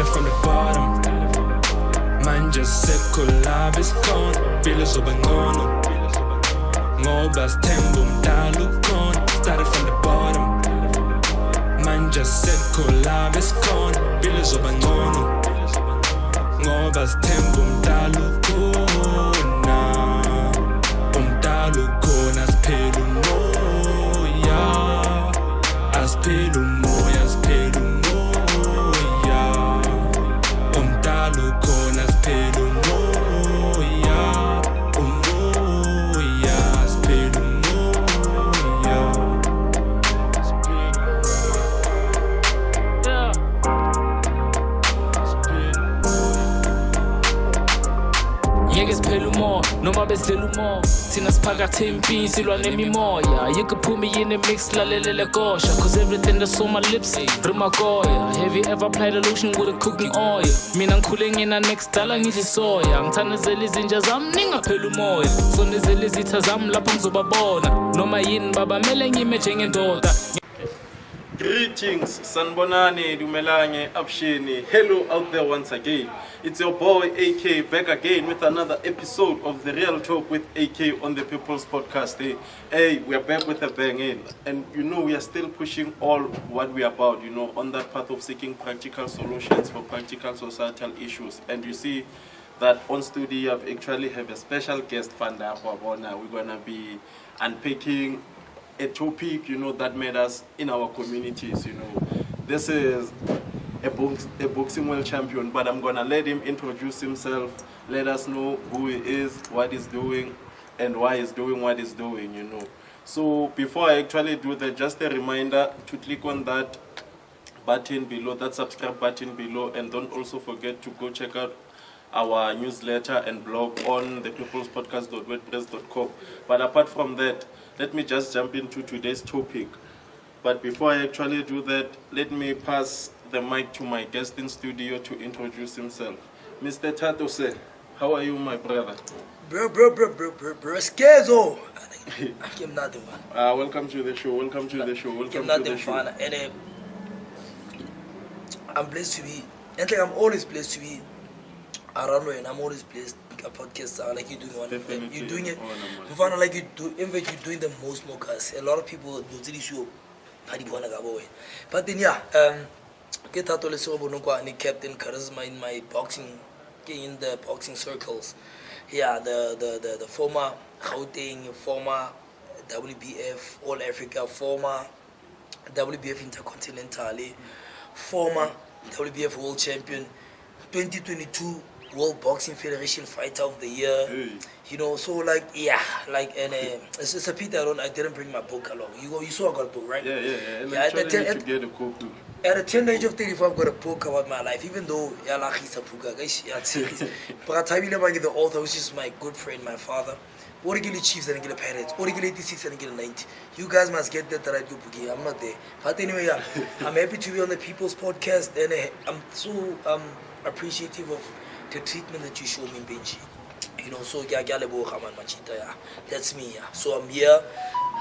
started from the bottom. Manje sekulab is gone. Bila zoba ngono. Ngoba sithemba umdala ukhona. Started from the bottom. Manje sekulab is gone. Bila zoba ngono. Ngoba sithemba umdala ukhona. Umdala ukhona siphela umoya. Asiphela umoya, siphela umoya. Umdala ukhona siphela umoya. Umoya, siphela umoya. Ngeke siphele umoya noma besidlela umoya thina siphakathi empini silwa nemimoya yeke phumi yini mix lalelele kosha cause everything that's on my lips rimagoya. Have you ever applied a lotion with a cooking oil? Mina ngikhule ngina next dala ngidla soya ngithandazela izinja zami ningaphela umoya sonezela izitha zami lapho ngizobabona noma yini baba mele ngime njengendoda. Greetings, Sanbonani, Dumelange, Abshini. Hello out there once again. It's your boy AK back again with another episode of The Real Talk with AK on the People's Podcast. Hey, we are back with a bang, and you know we are still pushing all what we are about, you know, on that path of seeking practical solutions for practical societal issues. And you see that on studio I've actually have a special guest, Fanda Wabona. We're gonna be unpacking a topic, you know, that matters in our communities, you know. This is a boxing world champion, but I'm gonna let him introduce himself, let us know who he is, what he's doing, and why he's doing what he's doing, you know. So before I actually do that, just a reminder to click on that button below, that subscribe button below, and don't also forget to go check out our newsletter and blog on thepeoplespodcast.wordpress.com. But apart from that, let me just jump into today's topic. But before I actually do that, let me pass the mic to my guest in studio to introduce himself. Mr. Thato, sir, how are you, my brother? Bro, Skezo. I'm not the one. Welcome to the show. Welcome to the show. Welcome I'm to the show. And I'm blessed to be. And like I'm always blessed to be around you, and I'm always blessed. A podcast like you're doing one. Definitely. You're doing it. Oh, You find out like you do. In fact, you're doing the most more. Cause a lot of people do this show. But then yeah, get Thato Lesego Bonokaone, captain charisma in my boxing, in the boxing circles. Yeah, the former Gauteng, former WBF All Africa, former WBF Intercontinental, former WBF World Champion, 2022 World Boxing Federation Fighter of the Year. Hey. You know, so like yeah, like and it's a pity I didn't bring my book along. You saw I got a book, right? Yeah. Yeah, At the to get a copy. At the tender age of 35, I've got a book about my life, even though Yalachisa Puka, but I really like the author, which is my good friend, my father. Origally Chiefs and get Pirates, Origally 86 and get 90. You guys must get that right, Puki. I'm not there. But anyway, yeah, I'm happy to be on the People's Podcast, and I'm so appreciative of the treatment that you show me in Benji. You know, so yeah, that's me. Yeah. So I'm here,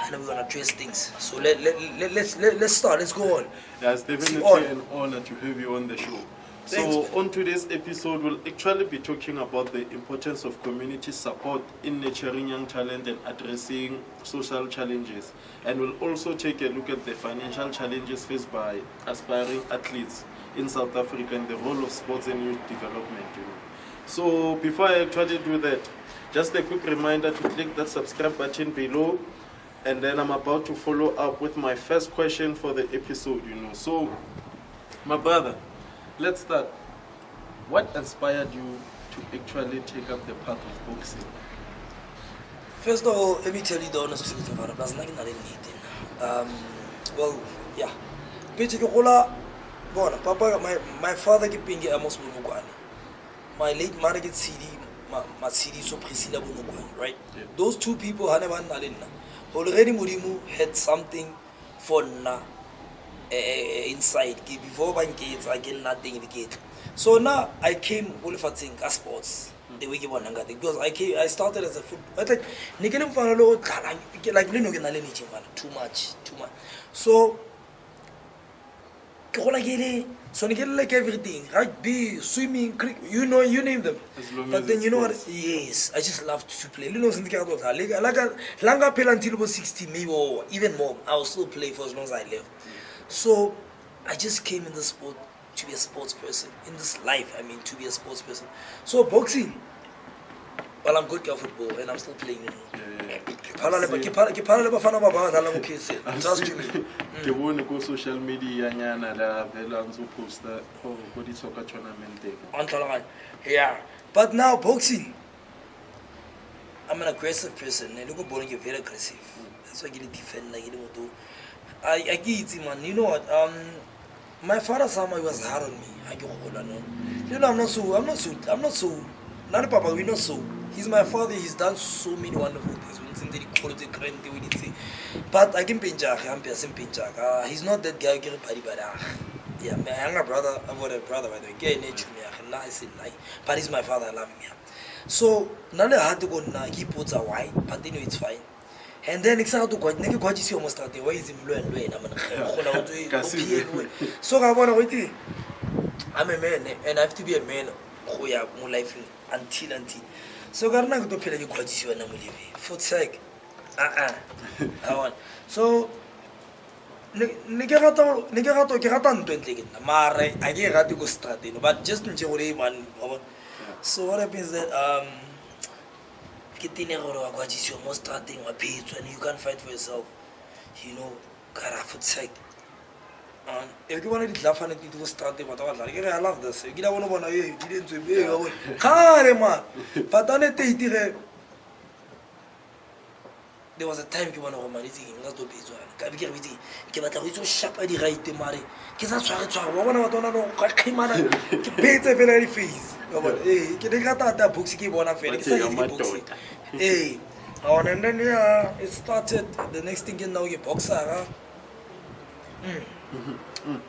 and we're gonna address things. So let's start. Let's go on. Yeah, it's definitely an honor to have you on the show. Thanks, So man. on today's episode, we'll actually be talking about the importance of community support in nurturing young talent and addressing social challenges. And we'll also take a look at the financial challenges faced by aspiring athletes in South Africa and the role of sports and youth development. You know. So before I actually do that, just a quick reminder to click that subscribe button below, and then I'm about to follow up with my first question for the episode, you know. So, my brother, let's start. What inspired you to actually take up the path of boxing? First of all, let me tell you the honest truth about it. That's not anything. Well, yeah. Basically, Papa, my father kept being a Muslim. My late mother gets CD, my CD so Priscilla Bonokaone, right? Yeah. Those two people, Hanevan Nalina, already Murimu had something for inside. Before one gates, I get nothing in the gate. So now I came with a thing, sports. The way you want to because I started as a football. Like, Nikelum Fanalo, like, too much. So So you get like everything, rugby, swimming, cricket, you name them. As long But as then it's you know what? sports. Yes, I just love to play. You know, since I got longer play until about 16, maybe or even more. I will still play for as long as I live. So I just came in the sport to be a sports person. In this life, I mean, to be a sports person. So boxing. Well, I'm good at football and I'm still playing. You know. Ke phala le bafana ba ba dala mo PS. Trust me. Ke bone ko social media nyana la vela nzo posta go di soccer tournament teng. Yeah. But now boxing, I'm an aggressive person. I look born very aggressive. That's why I get defend like do. I get it, man. You know what? My father somehow was hard on me. I go hold on. You know, I'm not so. Not Papa, we're not so. He's my father. He's done so many wonderful things. But I can pinjak. He's not that guy. Yeah, my younger brother. I've got a brother by the way. But he's my father. I love him. Yeah. So none had to go now. He puts a white, but then it's fine. And then it's out to go. Nigga, what you see almost started. Why is him low? So I want to wait. I'm a man, and I have to be a man who have more life until. So I'm not going to pay you quite you and I'm leaving. For sake. I want. So Nigerato Keratan 20 Mare, I get to go starting, but just in Jewelry one. So what happens that getting out of what is your most starting a page when you can't fight for yourself, you know, for sake. Everyone is laughing at you starting, but I love this. You don't want to you didn't to be but on a day, there was a time you want to humanity, not to be so. Give it a sharp at the right to marry. Kiss us, I want to know what came out of better very face. Hey, get got that books, keep on a face. Hey, and then it started. The next thing you know, you boxer.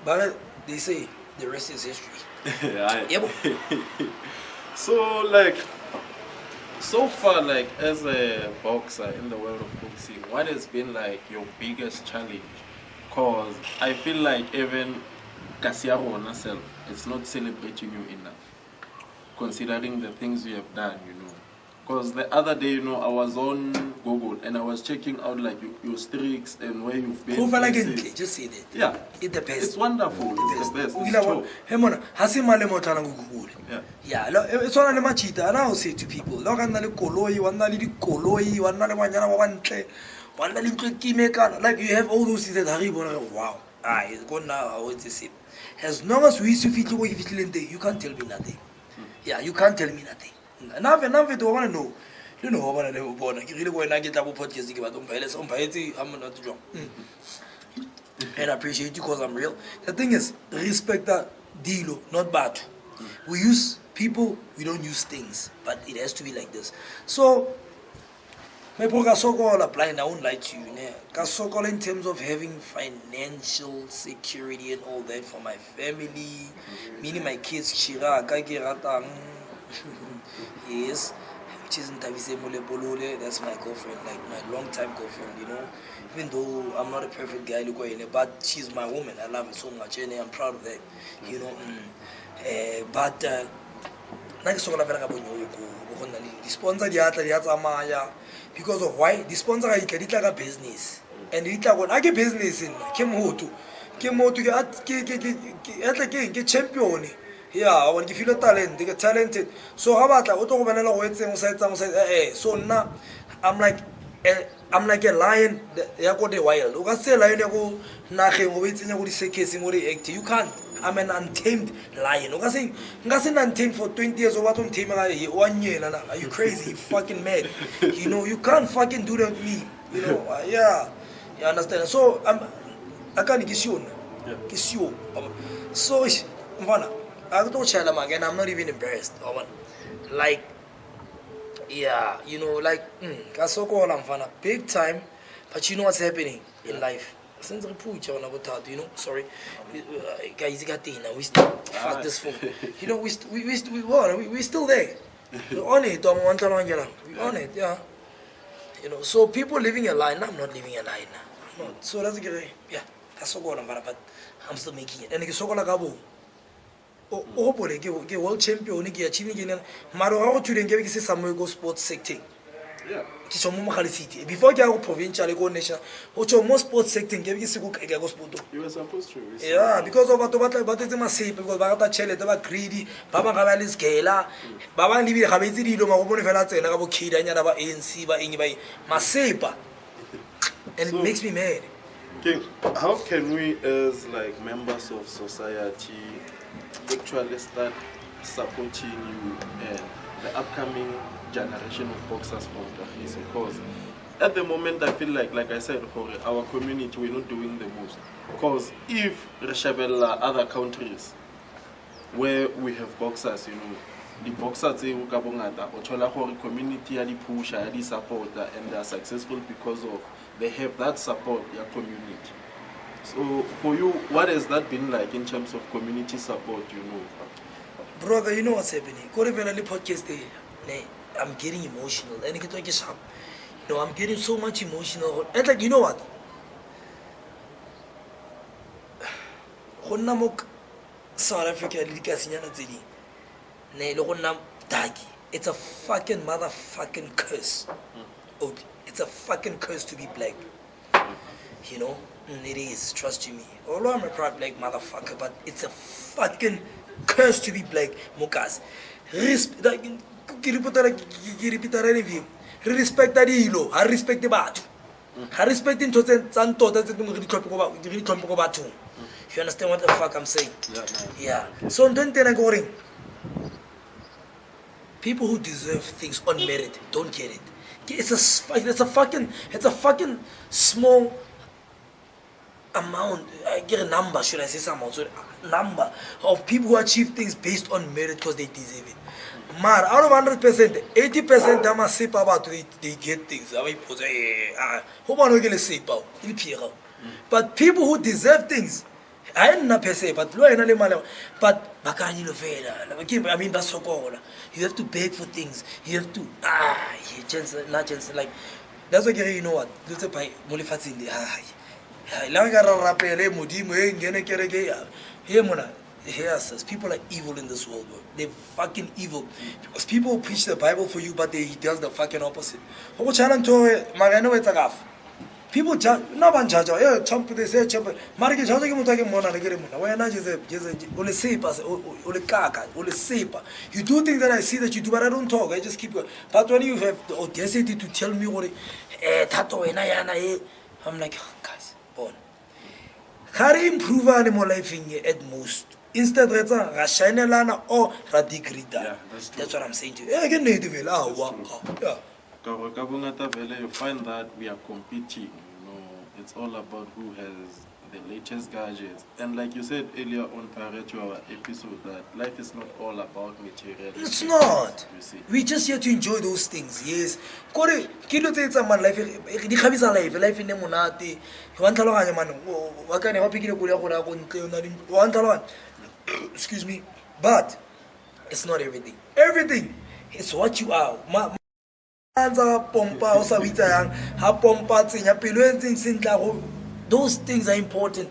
But they say the rest is history. Yeah. So like, so far, like as a boxer in the world of boxing, what has been like your biggest challenge? Cause I feel like even Kasiaro herself, it's not celebrating you enough, considering the things you have done, you know. Because the other day, you know, I was on Google and I was checking out like your streaks and where you've been. Just say that. Yeah. It's the best. It's wonderful. It's the best. It's true. Yeah, it's one of the machita. And I'll say to people, look at the koloi, like you have all those things that Haribo. Wow. It's gone now. I want to say. As long as we you can't tell me nothing. Yeah, you can't tell me nothing. Now I want to know. You know, I want to know. I really want to get a podcast about I'm not drunk. And I appreciate you because I'm real. The thing is, respect that deal, not bad. We use people, we don't use things. But it has to be like this. So, my program applying, I won't lie to you. In terms of having financial security and all that for my family, meaning my kids, Shira, Kagirata. Yes, which is that's my girlfriend, like my long time girlfriend, you know. Even though I'm not a perfect guy, but she's my woman. I love her so much and I'm proud of that, you know. But sponsor because of why the sponsor is like a business and it's like a business in get champion. Yeah, when you feel talent, they get talented. So how about so now I'm like a lion. You go the wild. You can say lion. You go you can't. I'm an untamed lion. You can say untamed for 20 years or what? 1 year. Are you crazy? You fucking mad. You know you can't fucking do that with me. You know. Yeah, you understand. So I can't kiss you. So I don't tell them again, I'm not even embarrassed. Like, yeah, you know, like, big time, but you know what's happening in life. Since I put you on about that, you know, sorry, guys, we still fuck this phone. You know, we still there. We're on it, we're on it, yeah. You know, so people living a line, I'm not living a line. No, so that's great, yeah. I sokola mara, but I'm still making it. And ke sokola ka bo. O gopole ke world champion ke achieving ke mara ga go thuleng ke be ke se samwe go sports sector. Yeah. Ke so mo Mogale City. Before ke ya go provincial go national, o tsho mo sports sector ke be ke se go ka go sport. You were supposed to. Yeah, because of batho ba tse masepe because ba rata chelete ba greedy, ba bang ga ba le scala, ba bang le bi ga ba itse dilo ma go bone fela tsena ka bo kidanyana ba ANC ba eng ba masepa. And it makes me mad. Okay, how can we as like members of society actually start supporting you and the upcoming generation of boxers from Kagiso? Because at the moment I feel like I said, for our community we're not doing the most. Because if Reshabella other countries where we have boxers, the boxers they or community are the push, are the support, and they are successful because of they have that support, their community. So for you, what has that been like in terms of community support, Brother, you know what's happening? Go to the podcast there. I'm getting emotional. And it get sharp. I'm getting so much emotional. And like, you know what? South Africa, it's a fucking motherfucking curse. It's a fucking curse to be black. It is, trust you me. Although I'm a proud black motherfucker, but it's a fucking curse to be black, Mukas. Respect that hilo. I respect the bat. I respect the You understand what the fuck I'm saying? Yeah. So don't tell me, people who deserve things on merit don't get it. It's a fucking small amount. I get a number, should I say some amount? So number of people who achieve things based on merit because they deserve it. Man, out of 100%, 80% them are sip about they get things. But people who deserve things, I am not per se, but I mean that's so cool. You have to beg for things. You have to like that's okay, you know what? Let's say Molifatsi in the people are evil in this world, bro. They're fucking evil. Because people preach the Bible for you, but he does the fucking opposite. People judge, no one judge. Chump they say chump. Marike judge ke mutake mona le kere mona. Why not just ole sepa, ole kaka, ole sepa. You do things that I see that you do, but I don't talk. I just keep going. But when you have the audacity to tell me what Thato ena yana I'm like, oh, guys, born. Kari improve ani mo life at most. Instead, ra shine lana or ra degree. Yeah, that's what I'm saying to you. Yeah, again native. Yeah. You find that we are competing, it's all about who has the latest gadgets. And like you said earlier on prior to our episode, that life is not all about material. It's not. We're just here to enjoy those things, yes. Life in the excuse me, but it's not everything. Everything is what you are. Those things are important.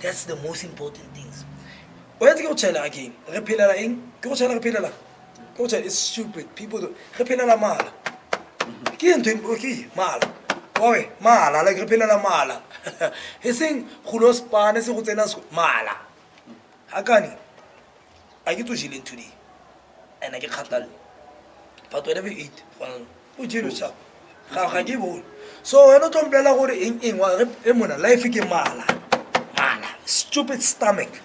That's the most important things. It's stupid. People do. He's saying, I get to Jilin today, and I get Katal. But whatever you eat, so I don't umbrella in life again, mala. Stupid stomach.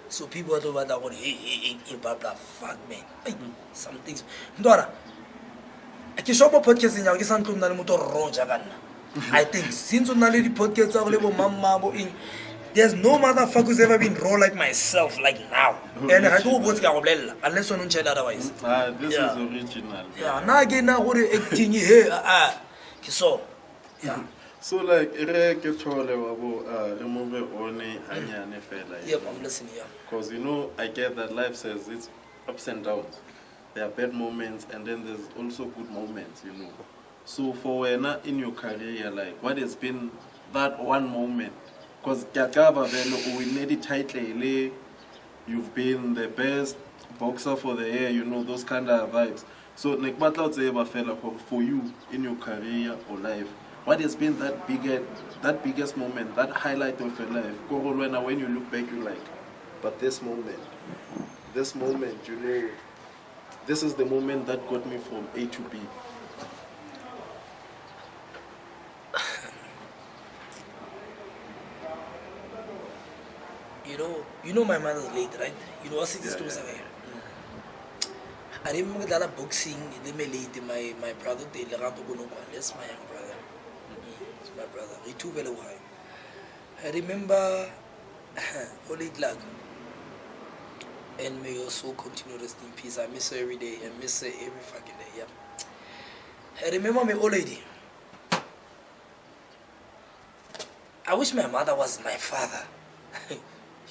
So people are over that one, blah blah, fuck man. Some things. Dora, I can show up podcast in Yagisan to Nalmuto Rojagan. I think since on the podcast, I'll live Mamma in. There's no motherfucker who's ever been raw like myself, like now. And I do what's going on, unless you don't tell otherwise. This is original. Yeah, now again, now what acting here. So, yeah. So, like, remove only Yep, I'm listening, yeah. Because, I get that life says it's ups and downs. There are bad moments, and then there's also good moments, So for when in your career, like what has been that one moment? Because we need it tightly. You've been the best boxer for the year, you know, those kind of vibes. So like what I would say for you in your career or life, what has been that biggest moment, that highlight of your life? When you look back, you're like, but this moment, you know, this is the moment that got me from A to B. You know my mother's late, right? You know, I see this story. I remember that boxing, my brother, Bonokaone, that's my young brother. It's my brother. He too well away. I remember Holy Lag. And may your soul continue to rest in peace. I miss her every day. I miss her every fucking day. Yeah. I remember my old lady. I wish my mother was my father.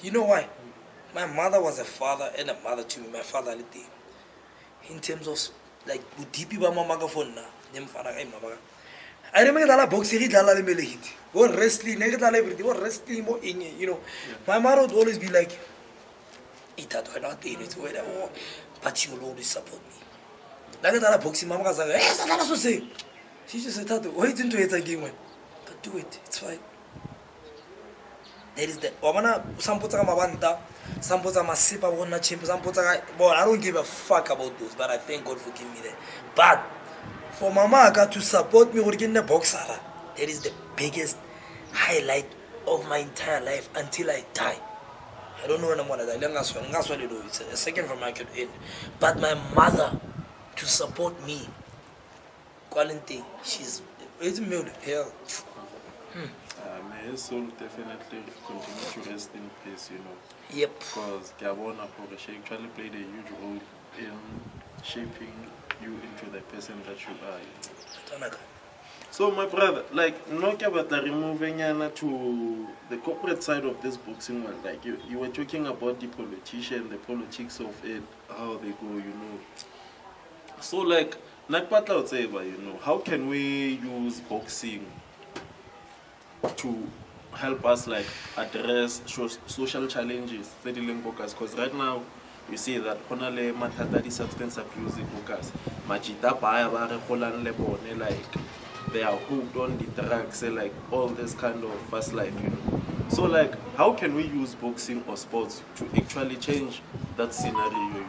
You know why? My mother was a father and a mother to me. My father, in terms of like, I remember that boxing, what wrestling, everything, what wrestling, you know. My mother would always be like, but you will always support me. Like that boxing, Mama was like, hey, she just said, Thato, wait into it again, but do it, it's fine. That is the some mabanta, some masipa wona chimp, some I don't give a fuck about those, but I thank God for giving me that. But for Mama to support me working in the boxer, that is the biggest highlight of my entire life until I die. I don't know when I'm gonna die. It's a second from my could end. But my mother to support me, quality, she's hell. May his soul definitely continue to rest in peace, you know. Yep. Because Gabona she actually played a huge role in shaping you into the person that you are. So my brother, like removing to the corporate side of this boxing world, like you were talking about the politician, the politics of it, how they go, you know. So like you know, how can we use boxing to help us like address social challenges because right now you see that onale matata di substance abuse focus majita baya ba re golang le bone like they are hooked on the drugs and like all this kind of fast life, you know. So like how can we use boxing or sports to actually change that scenario?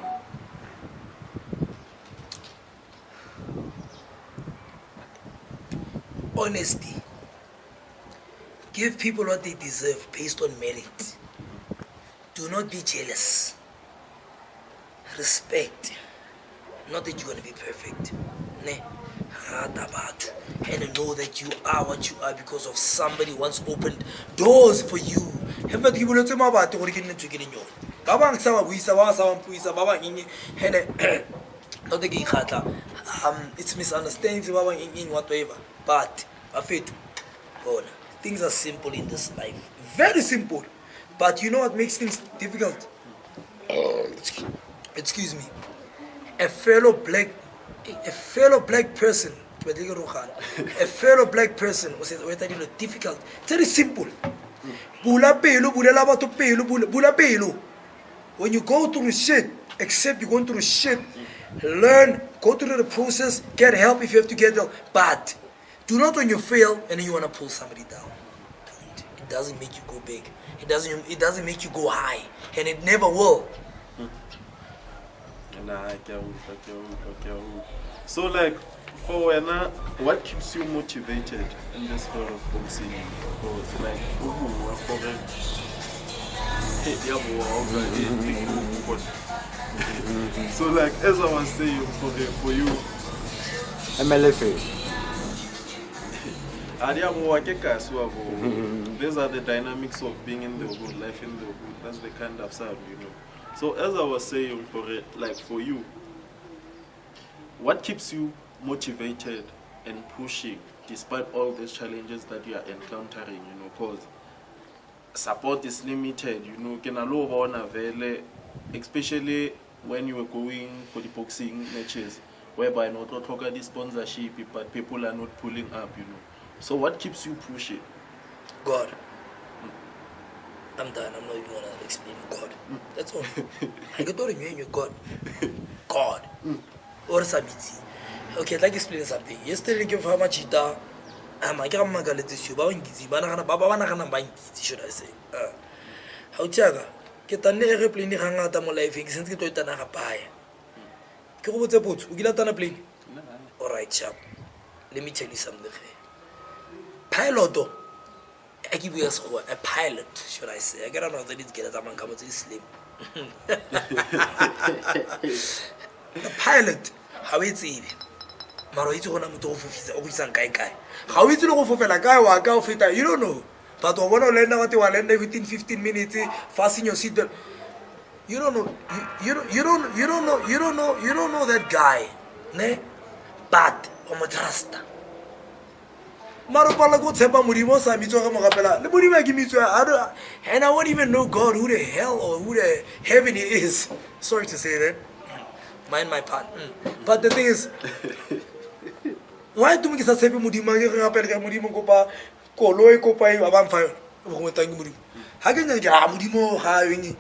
Honesty. Give people what they deserve based on merit. Do not be jealous. Respect. Not that you're going to be perfect. And know that you are what you are because of somebody once opened doors for you. It's misunderstandings, whatever. But things are simple in this life. Very simple. But you know what makes things difficult? Excuse me. A fellow black person. A fellow black person was difficult. It's very simple. When you go through shit, accept you're going through shit, learn, go through the process, get help if you have to get help. But do not when you fail and then you want to pull somebody down. It doesn't make you go big. It doesn't make you go high. And it never will. So like for what keeps you motivated in this world of boxing? Because like so like as I was saying for you MLFA. These are the dynamics of being in the hood, life in the hood. That's the kind of sound, you know. So as I was saying for you, what keeps you motivated and pushing despite all these challenges that you are encountering, you know, because support is limited, you know, especially when you were going for the boxing matches. whereby not talk the sponsorship, but people are not pulling up, you know. So what keeps you pushing? God. I'm done. I'm not even gonna explain God. That's all. I get to remain God. God. Or Sabiti. Okay, I'd like to explain something. Yesterday, give how much it my grandma got this you bowing gizzy, banana, babana, buying should I say? How Tiaga? Get an airplane hang out of my life, since you told Tanaka pie. Go with the boat, we get on a plane. All right, chap. Let me tell you something. Pilot, I give you a pilot, should I say? I got another little get as I'm coming to sleep. The pilot, how it's even. Maroito on a motor office and guy. How is it over for a guy or a girl fitter? You don't know. But I want to learn what you are learning within 15 minutes, fasten your seatbelt. You don't know. You don't know that guy. Ne? But I'm a trust. Marupala go Tepa Murimosa, Mitoka Magapela. The Murima give me to and I won't even know God who the hell or who the heaven is. Sorry to say that. Mind my part. But the thing is, why do we get a seven Mudimanga Mudimo Copa, Koloi Copa, Avan Fire? How can you get Mudimo having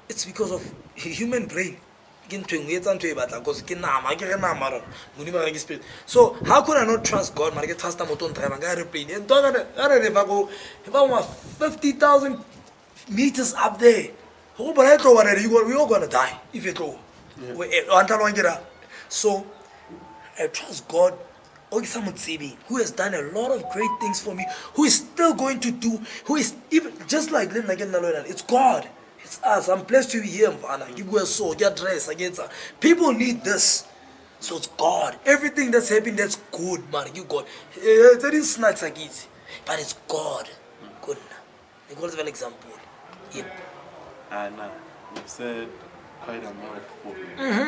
it's because of human brain. So how could I not trust God? I get trust motor drive and airplane. And if I go 50,000 meters up there, we all gonna die if you go. So I trust God, who has done a lot of great things for me, who is still going to do, who is even just like it's God. It's us. I'm blessed to be here, man. Give you a soul, get dressed against us. People need this. So it's God. Everything that's happening, that's good, man. You God. There is snacks like it. But it's God. Good. You got an example. Yep. Anna, you said quite a mouthful.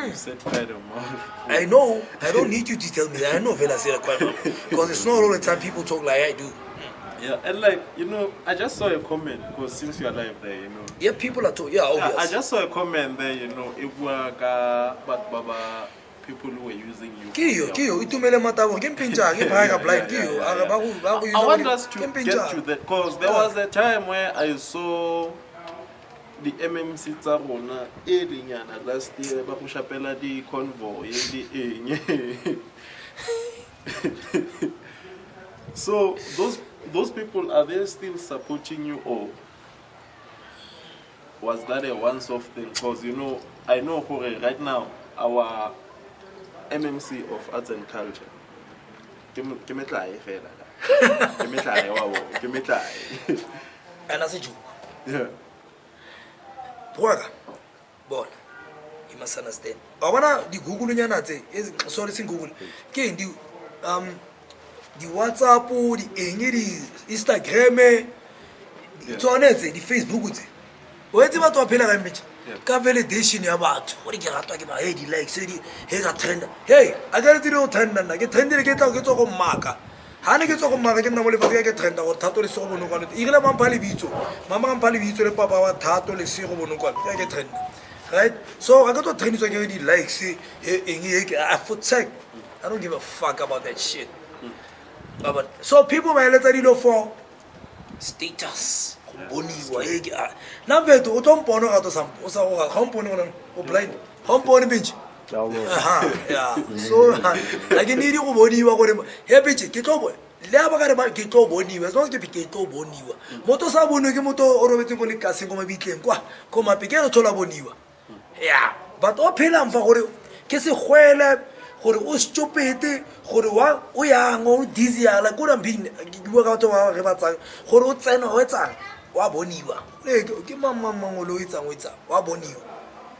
You said quite a mouthful. I know. I don't need you to tell me that. I know when I say quite a mouthful. Because it's not all the time people talk like I do. Yeah, and like, you know, I just saw a comment, because since you're live there, you know. Yeah, people are talking, yeah, obvious. I just saw a comment there, you know, if but Baba, people who were using you. Kiyo, itumele matabo, kempinja, blind, Kiyo. I want us to get to that, because there was a time where I saw the MMC Tsarona, Elinyana, last year, Bakushapela, the convoy, So, those people, are they still supporting you, or was that a once-off thing? Because, you know, I know for right now, our MMC of Arts and Culture, and I said you. Yeah. Bon, you must understand. I wanna the Google sorry, Google. Okay, the WhatsApp, the Instagram, the Facebook. What's about to appeal a image? Validation about what you are talking about. Hey, like, trend. Hey, I got to trend and I get trended get to marker. Hana gets on market and I get trend or Tato is over no one. Even a Palivito, Mamma Palivito, Papa, Tato is zero no one. I get trend. Right? So I got to trend again, like, say, a foot sec. I don't give a fuck about that shit. So people may let you know for status. Now, we do don't point out some home blind home bench. Yeah, so I can need you body you are here, bitch. Get over. Never got get over you as long as you get over you. Motosabunumoto or Roberto Casino became come up again to Laboniwa. Yeah, but open them for Kessie Huele. Gore o stupete gore wa o ya ngo dizzy ala go rang bing bua ka batho ba re batsang gore o tsena o etsang wa boniwa ke mama lo etsang wa boniwa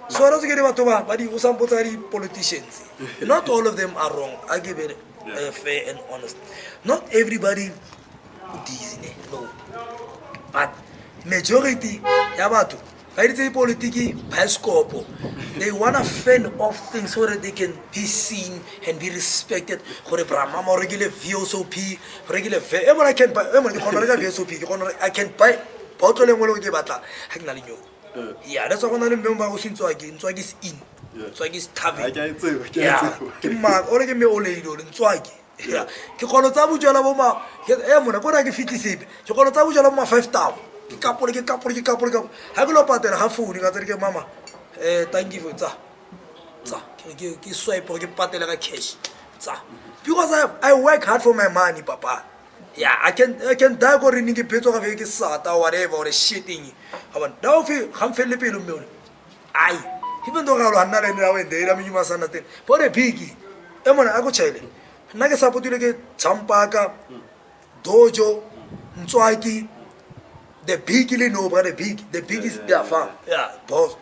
so ra tseke batho ba di go sampotsa di politicians. Not all of them are wrong. I give it fair and honest. Not everybody dizzy, no, but majority ya batho they want to fend off things so that they can be seen and be respected. Regular VSOP, regular I can buy VSOP. I can buy bottle and yeah, that's what I remember since I get in. Ntswaki is tavern. I can't say. Yeah, ke ma ore ke me o leido le ntswaki. Yeah, ke kholo tsa bujala bo ma mona kona ke fitisipe. Ke kholo tsa bujala bo ma 5,000. Ke kapole ha ke lo patela ha phone ka tsere ke mama thank you for tsa ke swipe ke patela ka cash tsa because I work hard for my money papa. Yeah, I can die go rini ke phetso ga ke sata whatever or shitting haban now fe kham felle pelo mme ai even though ga lo hanna le nna wende ira mi masana teng for a biggie mona a go chele nna ke supportile ke champaka dojo ntswaki the big le no but the big is there far yeah boss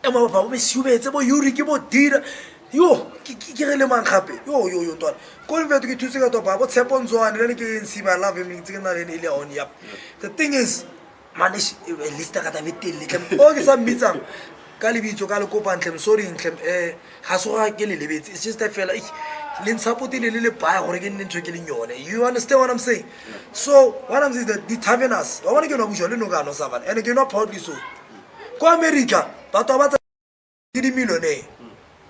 ema ba ba siubetse bo yuri ke bo dira yo ke le man gape yo ntwana ko le veto ke thuse ka topa go tshepontswane le ke nsima love him ke na le ile on yap the thing is manish lista ka tabetele tle o ke sa mitsang ka le bitso ka le kopantle sorry ntlem ga so ga ke le lebetse it's just I feel like le support le baya gore ke nne ntwe ke le nyone you understand what I'm saying so what I'm saying is that the taverners I want to get no bujole no kana savana and ke no proudly so ko America batho ba tsa di millionaire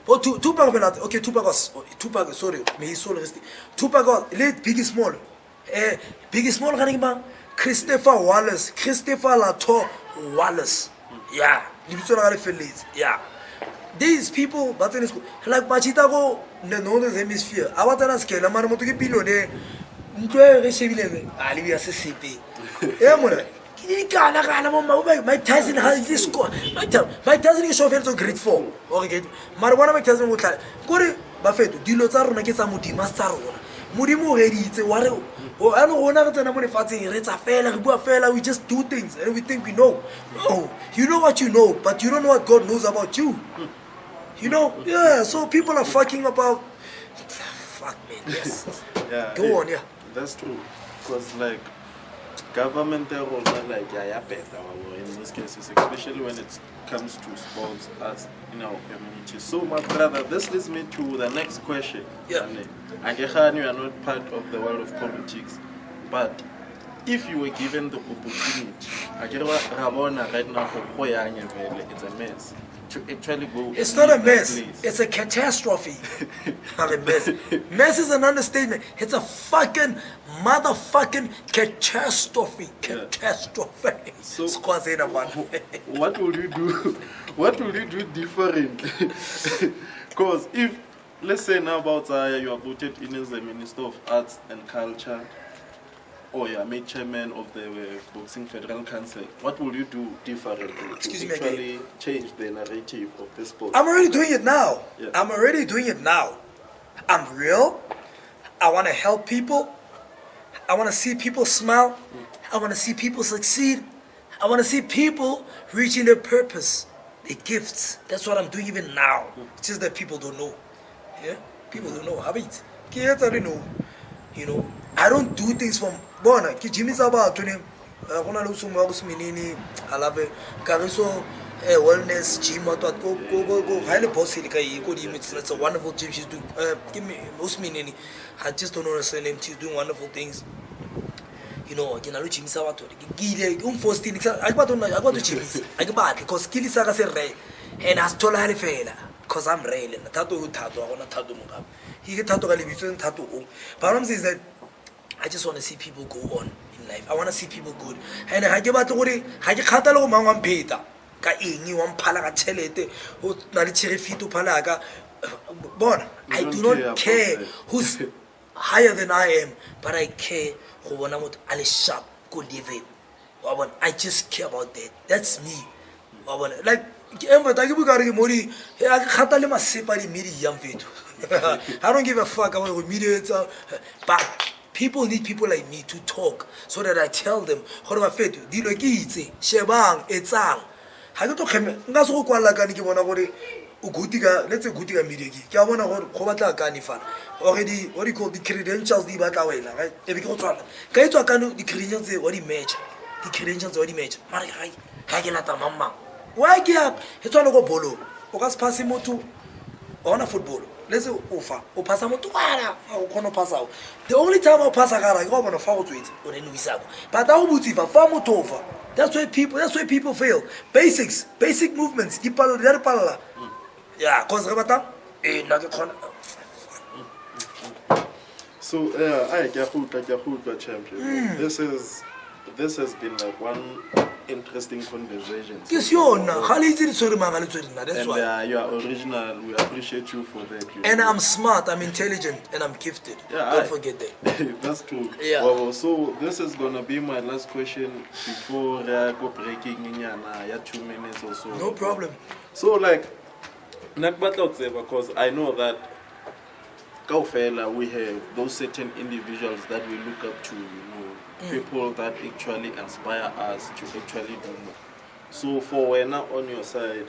oh Tupac okay Tupac sorry may his soul rest Tupac le big small kana ba Christopher Thato Wallace yeah libitso la le feletse yeah these people but in school like Machita go the northern hemisphere abatana skela mara motho ke billionaire ntwe re shebile a le ya se sepe mona ke kana mama my Tyson has this score my Tyson is so very great for okay mara bona my Tyson go tla gore ba feto dilo tsa rona ke tsa modimo tsa rona modimo o reditse wa re o ano rona re tsena mo lefatseng re tsa fela re bua fela we just do things and we think we know no you know what you know but you don't know what God knows about you you know yeah so people are fucking about fuck man yes Yeah, go on yeah that's true because like government role like yeah better in these cases especially when it comes to sports as in our community so my brother this leads me to the next question Yeah. and you are not part of the world of politics but if you were given the opportunity right now it's a mess to actually go it's not a lead that mess place. it's a catastrophe not a mess is an understatement it's a fucking motherfucking catastrophe So- Squazena, man. What will you do? What will you do differently? Because if, let's say now about you are voted in as the Minister of Arts and Culture, or you are made chairman of the Boxing Federal Council, what will you do differently Excuse to me again. actually change the narrative of the sport? I'm already doing it now. Yeah. I'm already doing it now. I'm real. I want to help people. I want to see people smile. I want to see people succeed. I want to see people reaching their purpose, their gifts. That's what I'm doing even now. It's just that people don't know. Yeah? People don't know. Habit. Kids already know. You know, I don't do things from bona. Ki Jimmy Saba to him. I love it. Kariso wellness gym go highly possible. It's a wonderful gym she's doing. Give me most meaning. I just don't know her name. She's doing wonderful things. You know, ke na lo Jimmy Saba to ke force thing I got to Jimmy I got because kill is a re and as told her fela because I'm real and Thato I want to Thato mo he get Thato ga lebitso Thato o but I'm saying that I just want to see people go on in life. I want to see people good. And ha ke batla gore ha ke kgathala go mangwa mpheta ka eng wa mphala ka chelete o na le tshirefito phala ka bona I do not care who's higher than I am but I care go bona motho a le sharp go live wa bona I just care about that that's me wa bona like emba ta ke buka re ke mori ha ke kgathala masepa di media mfetho I don't give a fuck about what media but people need people like me to talk so that I tell them gore ba feto dilo ke itse shebang etsang ha ke to kheme nka se go kwala ka ke bona gore o gutika let's say gutika media ke a bona gore go batla ka ni fana already what do you call the credentials di batla wena right e be ke go tswala ka etswa ka no di credentials what di match di credentials what di match mara ha ke lata mamma why ke ya etswa go bolo o ka se pass motho ona football let's say o pasa motho wala o kono pasa the only time o pasa gara go bona fa go tswetse o ne no isako but a o butsi fa motho fa That's why people fail. Basic movements. Yeah, cause So I champion. This has been like one interesting conversation. yes, that's And why. you are original. We appreciate you for that. And I'm smart, I'm intelligent, and I'm gifted. Don't forget that. That's true. Yeah. Well, so this is gonna be my last question before go breaking in 2 minutes or so. No problem. So like, because I know that we have those certain individuals that we look up to, people that actually inspire us to actually do more. So for Wena on your side,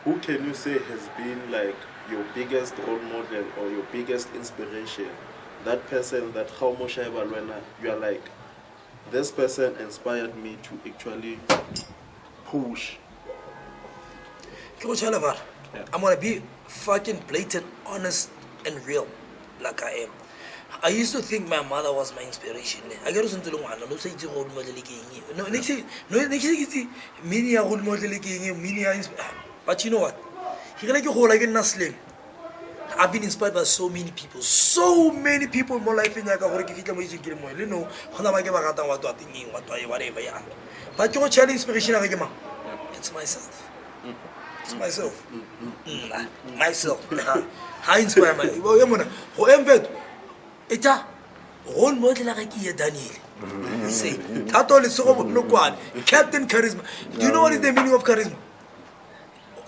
who can you say has been like your biggest role model or your biggest inspiration? That person that how much you are like, this person inspired me to actually push. Yeah. I'm gonna be fucking blatant, honest, and real, like I am. I used to think my mother was my inspiration. I get to know no say it's role model but you know what? I've been inspired by so many people in my life in but your child inspiration it's myself. It's myself. Myself. I inspire my it's a role model like Daniel. You say, Thato Lesego Bonokaone, Captain Charisma. Do you know what is the meaning of charisma?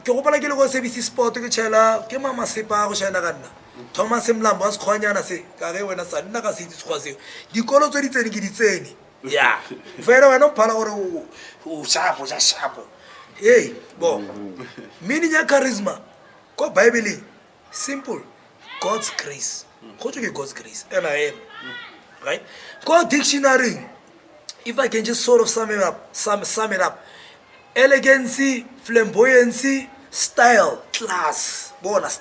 Ke go pala ke le go service sport ke tshela ke mama sepa go shana kana. Thomas Mlambo a se khwanyana se ka ge wena sa nna ka se itse tshwa seo. Dikolo tse di tsene ke di tsene. Yeah. Fela wena o phala gore o sharp. Hey, bo. Meaning ya charisma. Ko Bible simple. God's grace. God's grace, and I am, right? Go dictionary. If I can just sort of sum it up, elegancy, flamboyancy, style, class, bonus.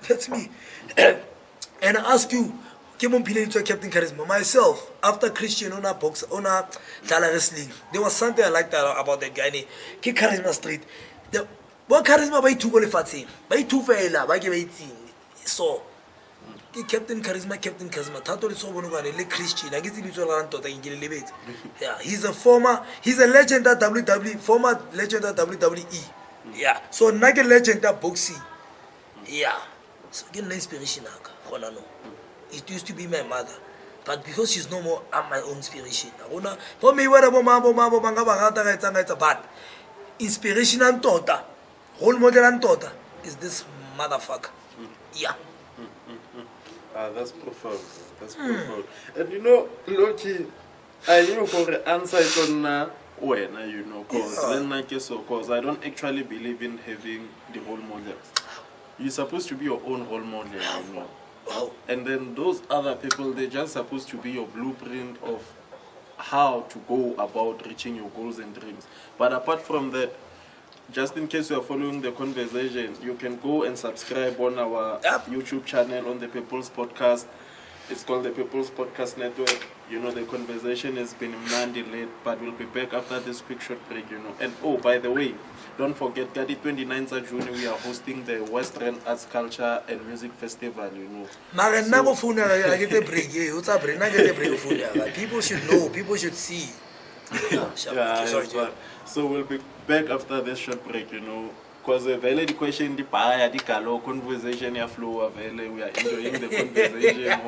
That's me. And I ask you, Captain Charisma, myself, after Christian on a box, on a wrestling, there was something I liked about that guy. Ke Charisma Street. What charisma by two qualified, by two failure, by give 18. So. Captain Charisma, Thato Lesego Bonokaone, le Christian. I guess yeah, he's a legend at WWE, former legend at WWE. Yeah, so like a legend at boxing. Yeah, so get an inspiration. It used to be my mother, but because she's no more, I'm my own inspiration. For me, but inspiration and daughter, role model and daughter is this motherfucker. Yeah. That's profound. That's profound. And you know, Loki, I knew for the answer on when because I don't actually believe in having the role models. You're supposed to be your own role model, And then those other people, they're just supposed to be your blueprint of how to go about reaching your goals and dreams. But apart from that, just in case you are following the conversation, you can go and subscribe on our YouTube channel on the People's Podcast. It's called the People's Podcast Network. The conversation has been delayed, but we'll be back after this quick short break, And oh, by the way, don't forget, the 29th of June, we are hosting the Western Arts Culture and Music Festival, People should know, people should see. So we'll be back after this short break, because the question the conversation flow we are enjoying the conversation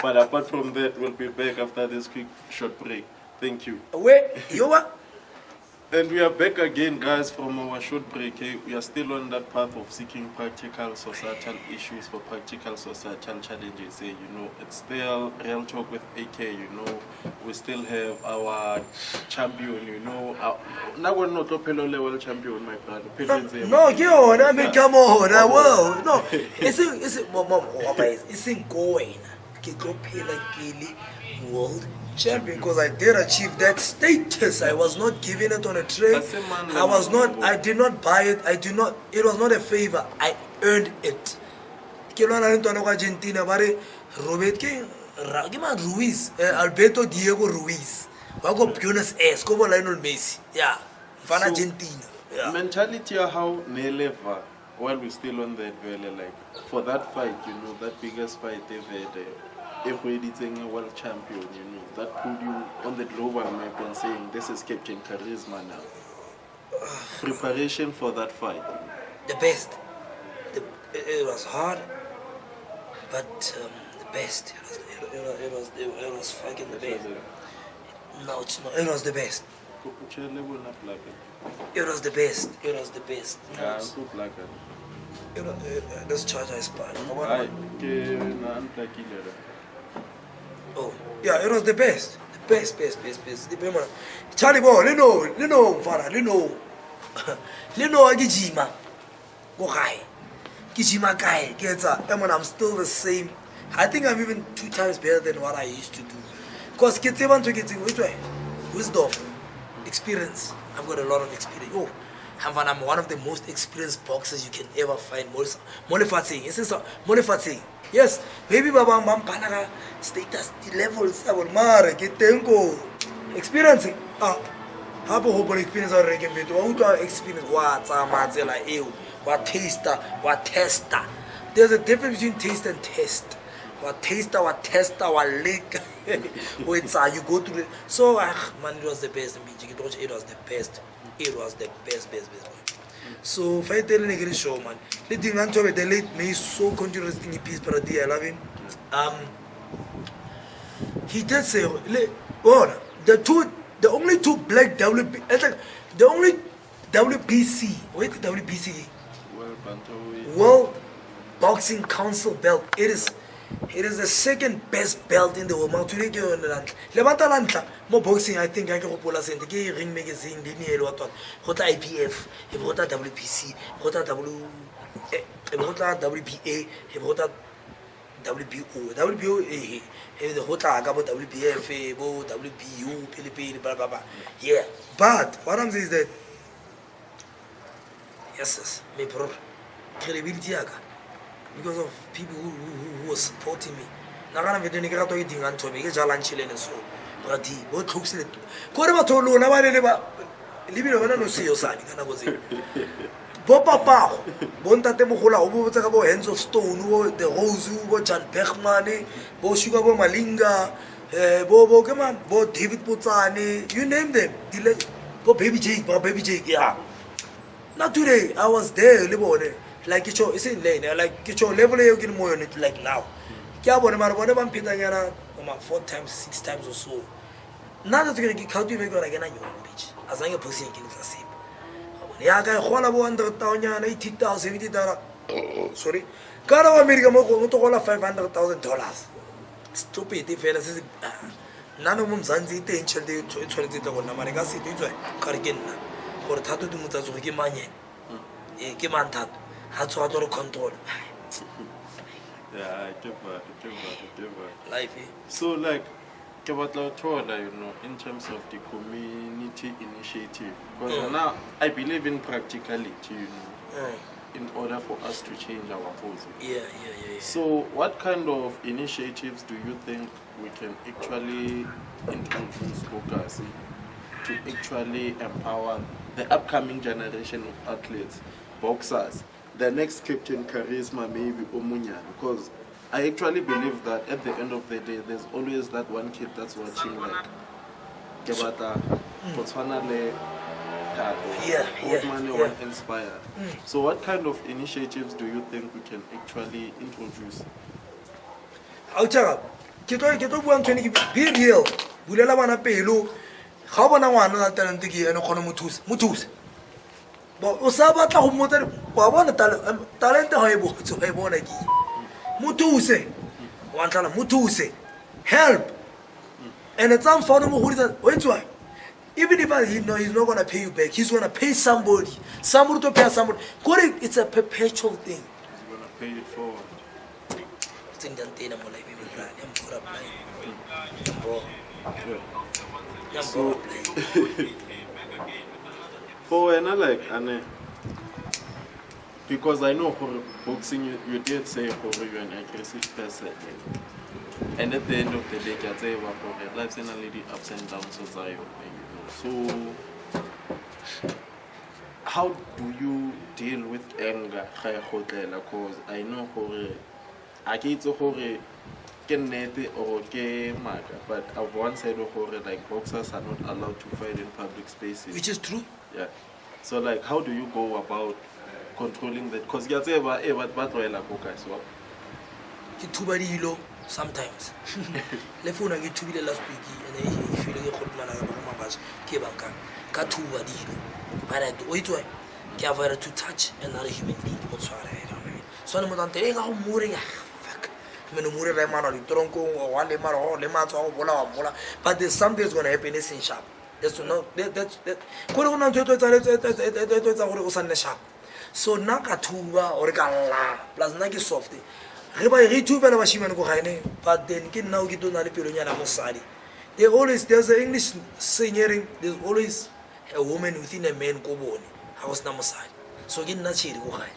but apart from that, we'll be back after this quick short break. Thank you. And we are back again, guys, from our short break. We are still on that path of seeking practical societal issues for practical societal challenges. It's still Real Talk with AK, We still have our champion, Now we're not a fellow level champion, my brother. Come on, well, no. It's going. World champion, because I did achieve that status. I was not given it on a trade. I did not buy it. It was not a favor. I earned it. Argentina, Alberto Diego Ruiz. wa go Buenos Aires go Lionel Messi yeah mfana Argentina yeah mentality how Neleva while we're still on that valley, like for that fight, you know, that biggest fight ever, if we're a world champion, you know, that put you on the global map and saying this is Captain Charisma now. Preparation for that fight. The best. It was hard, but the best. It was fucking the best. No, it's not. It was the best. It was the best. It was the best. This charge I spun. Oh, yeah, it was the best. The best. The Charlie boy, Lino, Fara, Lino, Agijima. Go high. Kijima guy gets up. And when I'm still the same, I think I'm even 2 times better than what I used to do. Because kids want to get which way? Wisdom, experience. I've got a lot of experience. Oh, I'm one of the most experienced boxers you can ever find. Yes, maybe Baba Mampanaga status levels. I will marry, get tenko. Experiencing. Habo hobo experience or reggae video. Experience what Amazela ew. What taster, what tester. There's a difference between taste and test. What taster, what lick. Wait, you go to the. So, man, it was the best. It was the best. It was the best. So, if I tell you show, man, letting Anto the late me so continuous in peace, but I love him. He did say, oh, the only two black WP, the only WBC, wait, the WBC. World Boxing Council belt. It is the second best belt in the world. Levanta more boxing. I think I can pull us in the ring magazine. Didn't hear what IPF, WPC, WBA, WBO, the WPF, WBU, Philippines, blah blah blah. Yeah, but what I'm saying is that yes, me bro. Credibility because of people who were supporting me. Nagana video nigga to eating and to me jalan chile and so. But he what looks it. Koreba tolo na ba libiro bana no see yosani kana go se. Bopa pa. Bontate mo gola o bo tsa ka bo Hands of Stone wo the Rose wo Jan Bergman bo Sugar bo Malinga bo kema bo David Potsane you name them. Bo Baby Jake yeah. Not today. I was there, like it's in lane, like get your level you get more on it like now. Whatever I'm pitting 4 times, 6 times or so. Now that you're going to get make again on your beach. As I'm a pussy in the same. Yeah, I got $180,000, $70,000. Sorry. Got America $500,000. Stupid if it is none of them Zanzi, they entered the 20 America City. Cargena. For Tato to Mutazuki Manye. Kimantat. Had to auto control. Yeah, I give that. Life. So, like, you know, in terms of the community initiative, because now I believe in practicality, you know, in order for us to change our policy. Yeah. So, what kind of initiatives do you think we can actually introduce focus to actually empower the upcoming generation of athletes, boxers, the next Captain Charisma, maybe Omunya? Because I actually believe that at the end of the day, there's always that one kid that's watching, like Kebata, Botswana Le, Old Inspire. So, what kind of initiatives do you think we can actually introduce? I'll tell you, get one 20 be real. Bulela wana pelo. How about now another talent and Mutus? But Osaba Tahumoter, Pavana talent to Hebonaki. Mutuse, one time Mutuse, help. And at some form who is that? Wait, why? Even if he's not going to pay you back, he's going to pay somebody to pay somebody. It's a perpetual thing. He's going to pay it forward. So, for like because I know for boxing you did say you're an aggressive person. And at the end of the day, I say, life's in a little ups and downs. So, how do you deal with anger? Because I know I get to or but I've once said like boxers are not allowed to fight in public spaces. Which is true. Yeah. So like, how do you go about controlling that? Because you say, but as well. Sometimes. Le phone I to be the last week and then if you look at my batch, Kebanka, Katuba Dino. But I do wait to touch another human being. So I'm not telling how moving. But there's something that's going to happen in sharp. That's no that's so Nakatuba or Gala plus Naki softy. But then now get to there's an English singing, there's always a woman within a man go born. House Namasai. So get Nachi go high.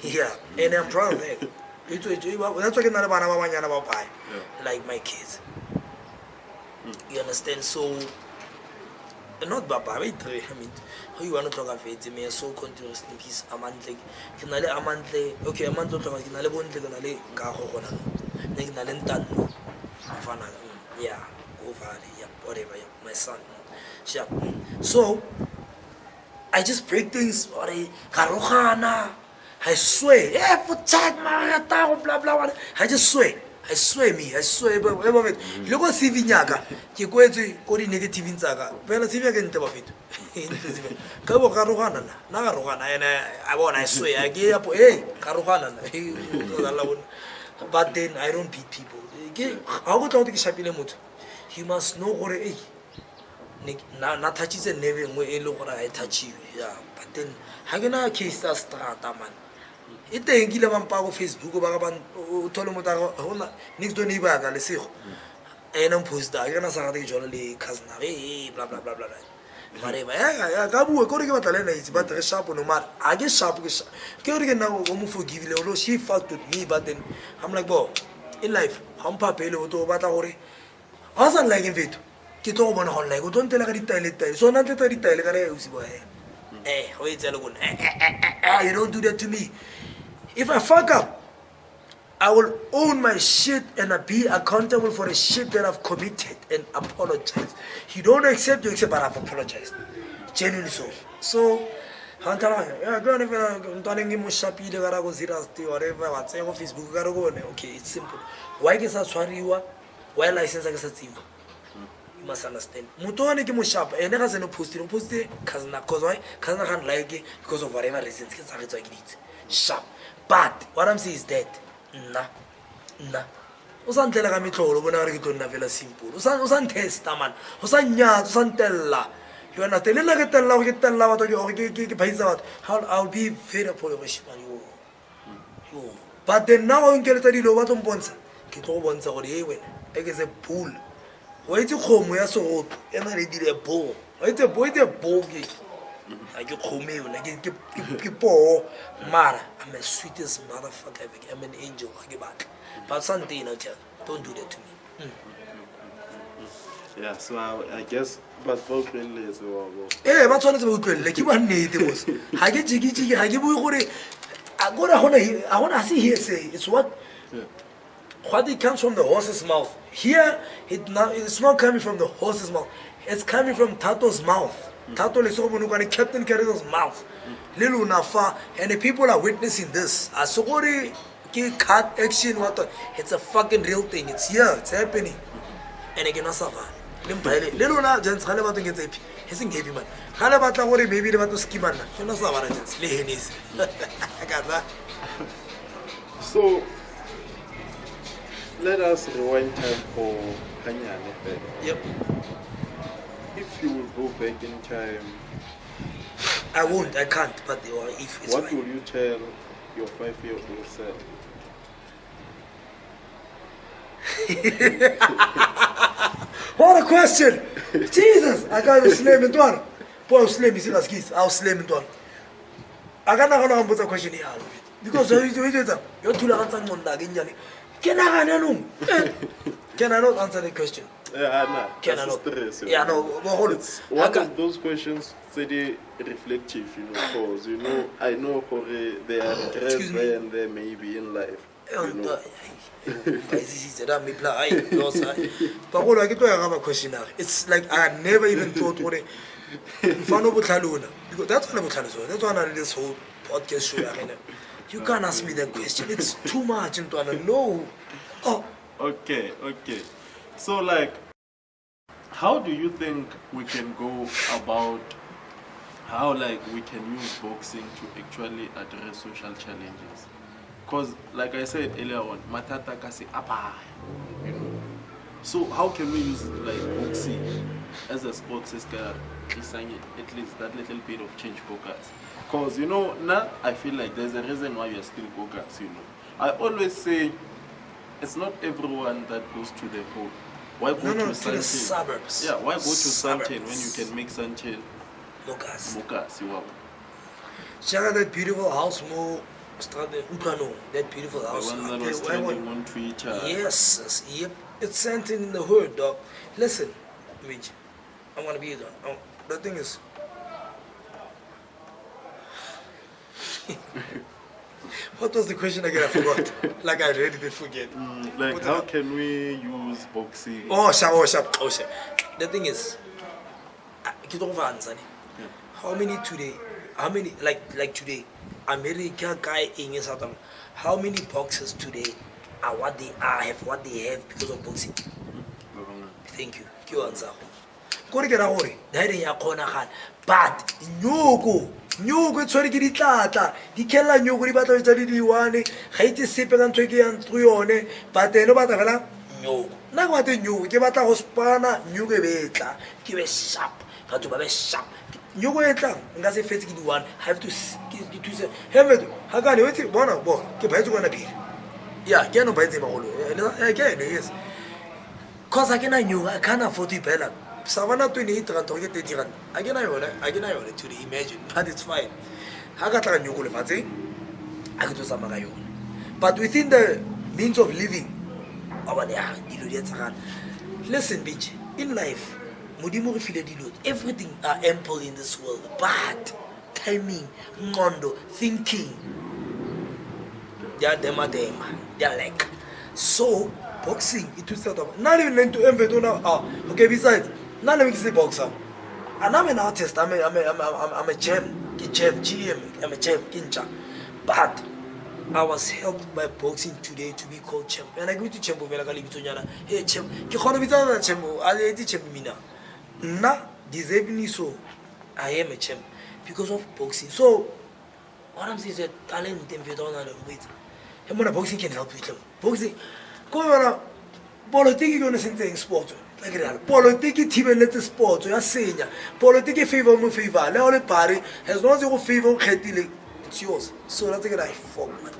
Yeah, and I'm proud of that. That's talking about like my kids. You understand? So not Baba, I mean, how you want to talk of it? Me so continuously. He's a month. Okay, a month of talk. Kinale bon te kinale kaho kona. Nek kinale ntan. Afana. Yeah, over. Yeah, whatever. Yeah, my son. Yeah. So I just break things. Or karohana. I swear. Yeah, for chat, blah blah. I just swear. I swear, but look at CV Nyaga. You go to negative in Zaga. Well, CV again, Tabafit. Kabo Karuhana, Nagaruhana, and I swear, I gave up, Karuhana. But then I don't beat people. I would not take Shapilamut. You must know what it is. Not touches and never look I touch you. Yeah, but then how can I kiss that strata man? Ite ngile bampago Facebook ba ba uthola umuntu akho next door nibaga lesego ena mposta akana sanga ke jona le cousin blah blah blah blah mareba ya ka buwe ko re ke batla lena itse but re sharp no matter I get sharp ke re ke na go mo forgive le she fucked with me but then I'm like bo in life hampa pele o to batla gore ha sa like mfetho ke to bona go like o don't tell ka ditaile so na teta ditaile ka re usi bo ho itse le gone you don't do that to me. If I fuck up, I will own my shit and I be accountable for the shit that I've committed and apologize. You don't accept, you accept, but I've apologized. Genuinely so. So, okay, it's simple. Why get that? Why license? You must understand. Mutone ke mo sharp and ne ga se no post cousin cause why cousin can't like it because of whatever reasons ke sa re tswa ke ditse sharp. But what I'm saying is that nah. Usantlela ka mitlolo bona re ke tonna vela simple. Usan testa man. Usanya usantella. You are not telling like tella ke tella batho ke phaisa batho. I'll be very apologetic man yo. But then now on ke tsa dilo batho mpontsha. Ke tlo bontsha gore hey wena e ke se bull. Wa itse khomo ya sogoto ena re dire bo. Wa itse bo ke I get home, I poor Mara. I'm the sweetest motherfucker ever. I'm an angel. I get back. But something, don't do that to me. Yeah, so I guess, but both really as well. Yeah, but one is like you want natives. I get jiggy, I give you I want to see here say it's what. Yeah. What it comes from the horse's mouth. Here, it's not coming from the horse's mouth. It's coming from Thato's mouth. Thato Lesego Bonokaone Captain Carrier's mouth. Little Nafa, and the people are witnessing this. Asogori cut action what it's a fucking real thing. It's here, it's happening. And again Asava. Little na gents Halabatu gets AP. He's in heavy man. Halabata worry maybe about to skimana. You know Savara gents. Lehenis. I got that. So let us rewind time for Kanya. Yep. If you will go back in time, I won't, I can't, but if it's what fine. will you tell your 5-year-old self? What a question! Jesus! I got to slam into one. Boy, slam is in us kids. I'll slam into one. I can't put a question here. Because you're too long on Can I not answer the question? Yeah, nah. Can I That's not? stress, Yeah, no. It's one of those questions very reflective, because I know for there are regrets Excuse me. there and there maybe in life. It's like I never even thought what because that's one of this whole podcast show. You can't ask me that question. It's too much into no. Oh, Okay. So, like, how do you think we can go about how, like, we can use boxing to actually address social challenges? Because, like I said earlier on, matata kasi apa, So, how can we use, like, boxing as a sport system, at least that little bit of change focus? Because, now I feel like there's a reason why we are still focused, I always say, it's not everyone that goes to the hole. Why go to the suburbs. Yeah, why go to Suburbs. Sanchen when you can make Sanchen Mokas? You check out that beautiful house, that beautiful The house. one that was trending on Twitter. Yes, yep. It's something in the hood, dog. Listen, Mitch, I'm gonna be there. The thing is, what was the question again? I forgot. Like I really did forget. Like, how can we use boxing? Oh, sharp. The thing is, how many today? How many like today? America guy in South Africa. How many boxers today are what they are, have what they have because of boxing? Thank you. Ke answer. Kore ke ra gore that ya khona but nyoko e tshwere ke ditlatla di khela nyoko di batla tsa di diwane ga itse sepe ka ntwe ke yang tlo yone but eno batla fela nyoko nna go batla nyoko ke batla go spana nyoko e betla ke be sharp ga tlo ba be sharp nyoko e tlang nka se fetse ke di-one have to thuse hemet ga kane o itse bona bo ke baetse kwana pele ya ke ano baetse magolo ke ene yes cause I cannot nyoko I can't afford to pay Savannah 28 rand or 30 rand. I can to imagine, but it's fine. I got a new lefatse. I could do some magayon. But within the means of living, listen, bitch, in life, everything are ample in this world, but timing, ngondo, thinking, they are like so boxing it will start up. Not even to envy okay, besides. Now let me say boxer. And I'm an artist. I'm a gem. GM. I'm a gem. Kincha. But I was helped by boxing today to be called champ. And I go to champ. Hey champ. Ki khona bitsa champ. I di champ mina. Na deserving so. I am a champ because of boxing. So what I'm saying is that talent and wait. And boxing can help you. Boxing. Go on. Politics gonna sing sport. Like that. Politics thibeletse sport ya senya. Politics favor mo favor. Le ole pare as long as you favor khetile it's yours. So that's what I fuck man.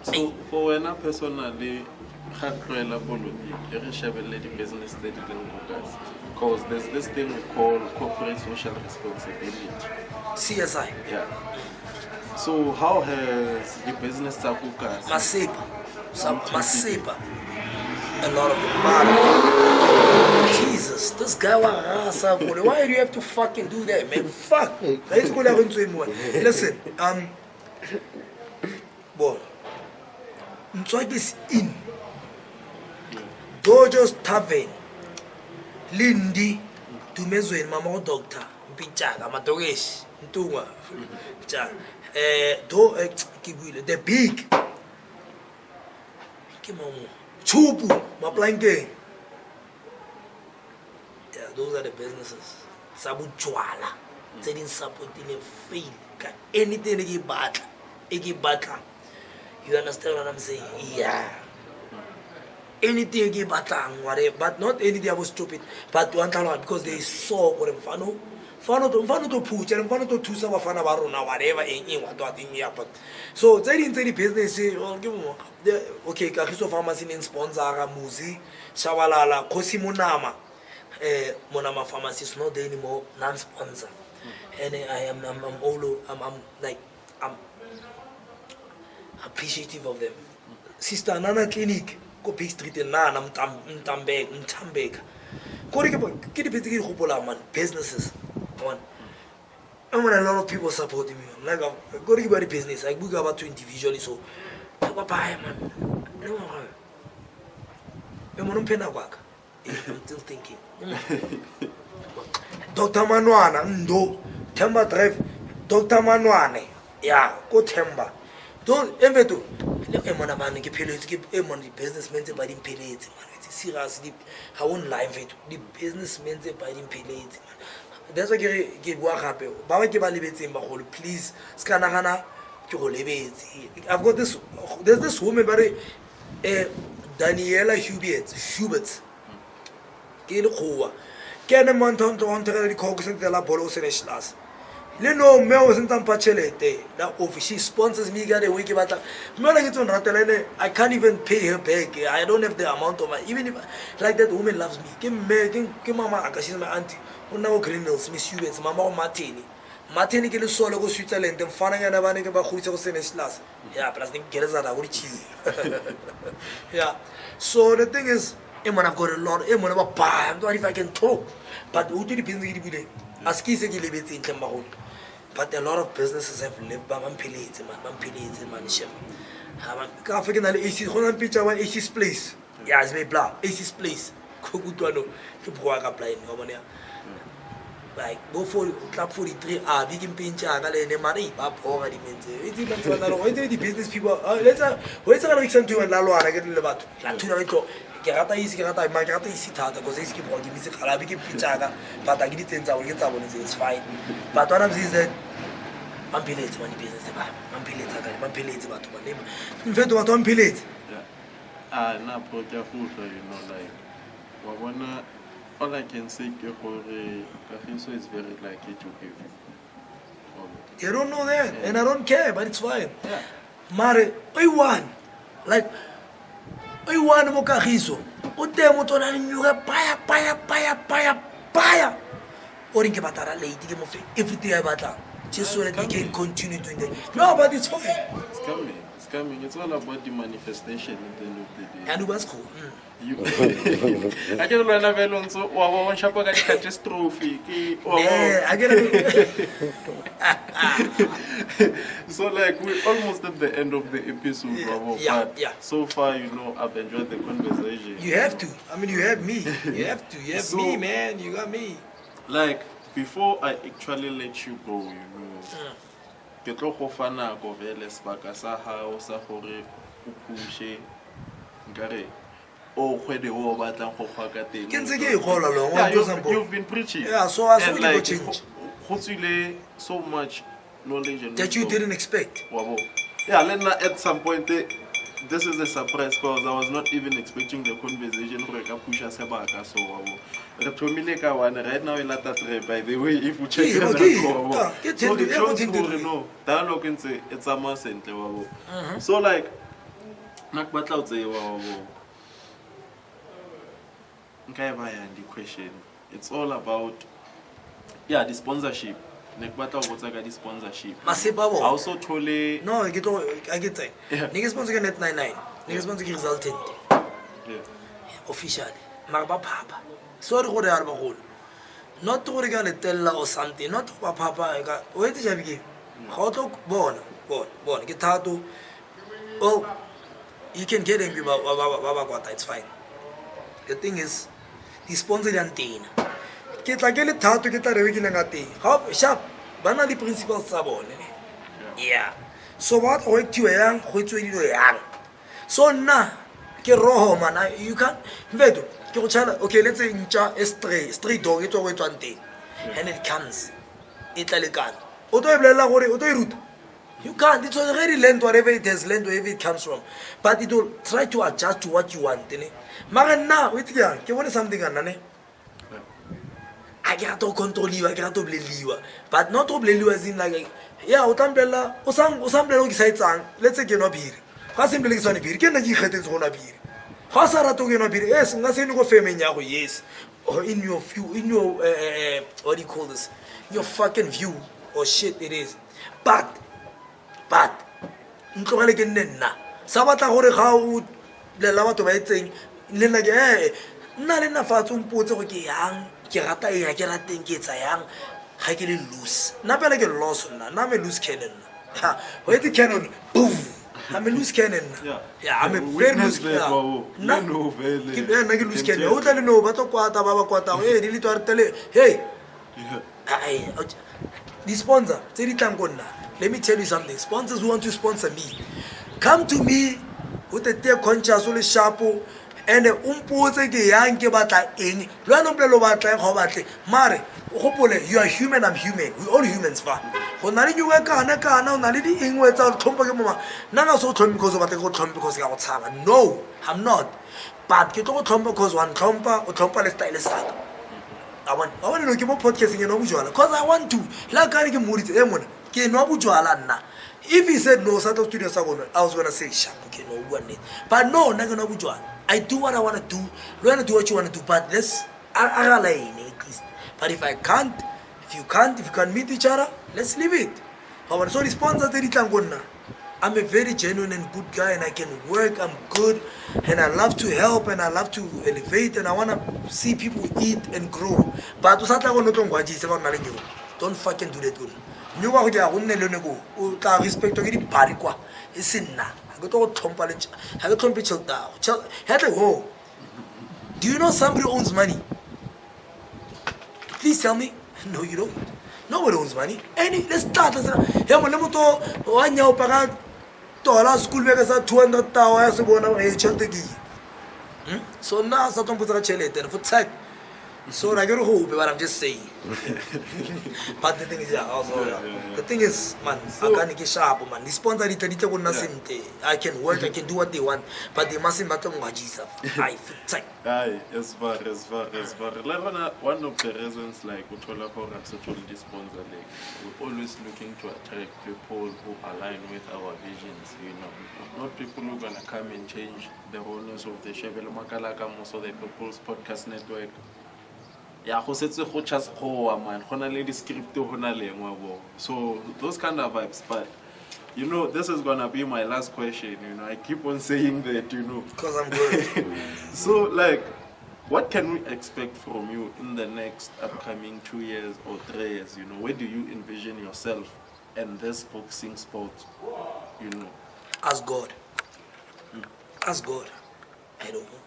So for when a personally hardware politics, you shebelle the business that you can focus. Because there's this thing we call corporate social responsibility. CSI. Yeah. So how has the business focus? Masepa. A lot of it. Jesus, this guy why do you have to fucking do that, man? Fuck. Let's go down into him. Listen, boy, is in Dojo's Tavern, Lindy, Tumezwe, Mama Doctor, Pichaga, Matogesh, Ntuma, the big. Chupu, my planke. Yeah, those are the businesses. Sabu chwala. They didn't support in a fail. Anything they give battle. You understand what I'm saying? Yeah. Anything they give battle, whatever. But not anything I was stupid. But one time because they saw what I'm fano. Fano to push and fano to tusa wafana barona whatever in what thing happen. So they didn't say the business well give them okay kahiso pharmacy in sponsor muzi shawalala kosimunama monama pharmacy is not there anymore non-sponsor and I'm like I'm appreciative of them sister nana clinic ko Bay Street nana mtambeka kore ke di phetse ke gopola man businesses one and when a lot of people supporting me like go to the business I book about 2 individually so what buy man no I'm still thinking Dr. Manwana ndo Temba drive Dr. Manwane yeah go Temba don't ever do emona man ke pheletse ke emona businessmen tse ba di pheletse man it's serious I won't lie it the businessmen tse ba di pheletse that's why ke bua gape ba ba ke ba lebetseng ba golo please ska nagana ke go lebetse I've got this there's this woman but Daniela Hubert ke le khoa ke ne monthon to ontere di khokse de la bolo seneslas le no me o sentang pachelete that she sponsors me get a week batla me la ke tsone ratelene I can't even pay her back I don't have the amount of my even if like that woman loves me ke mama aka she's my auntie ona o criminals Miss Hubert mama o Martin ke le solo go Switzerland mfana yana bane ke ba khutse go seneslas yeah plus the gereza da go cheese yeah so the thing is I've got a lot of bam if I can talk but who do the business askise ke lebetse ntle magolo but a lot of businesses have lived by man ship ka fa ke na le AC gona picture wa AC's place yeah it's me blah AC's place go gutwana ke bua ka blind wa bona like go for club 43 big impincha ka le ne mari ba phoga di menze itse ba tsana lo itse di business people let's go extend to la lwana ke le batho la thuna itlo ke rata isi thata because isi ke bo ke mise khalabi ke pitchaka but a ke ditsenza ke tsa bone it's fine but one of these ampiletse ba di business ba ampiletse ka ba ampiletse batho ba nema mfeto batho ampiletse na po ke futla like wa bona all I can say ke gore Kagiso is very lucky to give you don't know that and I don't care but it's fine yeah mare I won like I want mo Kagiso o te mo tsona le nyuga paya o ringe batara late ke mo fe everything I batla just so that we can continue doing that no but it's fine it's coming it's all about the manifestation at the end of the day and it was cool I get lwana velong so wa wa shapa ka catastrophe ke I get so like we're almost at the end of the episode yeah so far I've enjoyed the conversation you have to I mean you have me you have so, me man you got me like before I actually let you go ke tlo go fana go vele sebaka sa hao sa gore o pushe ngare o khwede o batlang go khwaka teng ke ntse ke igola lo ngo you've been preaching yeah so I saw you change go tswile so much knowledge and that you didn't expect wabo yeah at some point this is a surprise because I was not even expecting the conversation gore ka pusha sebaka so wabo re thomile ka one right now in lata 3 by the way if you check the record so the shows dialogue it's a mass sentle wabo so like nakbatla utse wabo the question it's all about the sponsorship nekbatla go tsaka di sponsorship masebabo also thole no I get it nigga sponsor ke net 99 nigga sponsor ke resultant officially mara ba papa sorry gore ya ba golo not gore ka letella or something not ba papa ka o etse jabi ke ga o tlo bona ke Thato oh you can get angry baba kwata it's fine the thing is the sponsor di antena ke tla ke le Thato ke tla re ke lenga teng ga sharp bana di principles tsa bone yeah so what o etiwe yang go etswedilo yang so nna ke roho mana you can vedo ke go tshala okay let's say ntsha straight dog e tswa go etswang teng and it comes e tla lekana o to e bolela gore o to e ruta you can't it's already learned whatever it has learned wherever it comes from but it will try to adjust to what you want ne mara nna o itse ke bone something kana ne I get to control you, I get to bleliwa, but not to bleliwa as in like yeah, utambela, usambela ukisaitsang, let's say no beer. Ga simple ke sone beer, ke nna ke ikgetse go na beer. Ga sa rato ke no beer, yes, nga se ni go feme nya go yes. Or in your view, in your what do you call this? Your fucking view or shit it is. But ntlogele ke nna sa batla gore ga o lela batho ba etseng le nna ke nna le nna fatshe o mpotse go ke yang ke rata eng ke rateng ke etsa yang ga ke le loose nna pele ke loss nna me loose cannon o etse cannon boom I'm a loose cannon. Yeah, I'm a very loose cannon. Nna ke loose cannon o tla le no ba to kwata ba ba kwata di le twartele hey the sponsor tse di tlang go nna let me tell you something sponsors who want to sponsor me come to me with a conscious o le sharpo and umpotse ke yang ke batla eng lo no mpelo batla go batle mare o gopole you are human I'm human we all humans fa go na le nyuwa kana o na le di engwe tsa go tlhompa ke mama nna ga so tlhompa because o batla go tlhompa because ka go tshaba no I'm not but ke tlo go tlhompa because one tlhompa o tlhompa le style sa ka I want to ke mo podcasting no bujwala because I want to la ka ke moritse mona ke no bujwala nna if he said no sa to studio sa gona I was going to say sharp okay no one it but no na ke no bujwala I do what I want to do. You want to do what you want to do, but let's but if I can't, if you can't meet each other, let's leave it. However, so the sponsors I'm a very genuine and good guy and I can work, I'm good and I love to help and I love to elevate and I want to see people eat and grow. But don't fucking do that good. You want to go, respect to get party qua. It's in now. Do you know somebody owns money? Please tell me. No, you don't. Nobody owns money. Let's start. School 200,000. So now so I get hope, but I'm just saying. But the thing is, the thing is, man, I can't get sharp, man. The sponsor I can work, I can do what they want, but they mustn't matter what Jesus. Aye, as far. One of the reasons, like Utola Hora, social sponsor, like we're always looking to attract people who align with our visions. You know, not people who are gonna come and change the owners of the Chevelle Makalaka, also the People's Podcast Network. Yeah, who says who just man, honestly script so those kind of vibes. But you know, this is gonna be my last question. You know, I keep on saying that, you know, because I'm good. So, like, what can we expect from you in the next upcoming 2 years or 3 years? You know, where do you envision yourself and this boxing sport? You know, as God. As God. I don't know.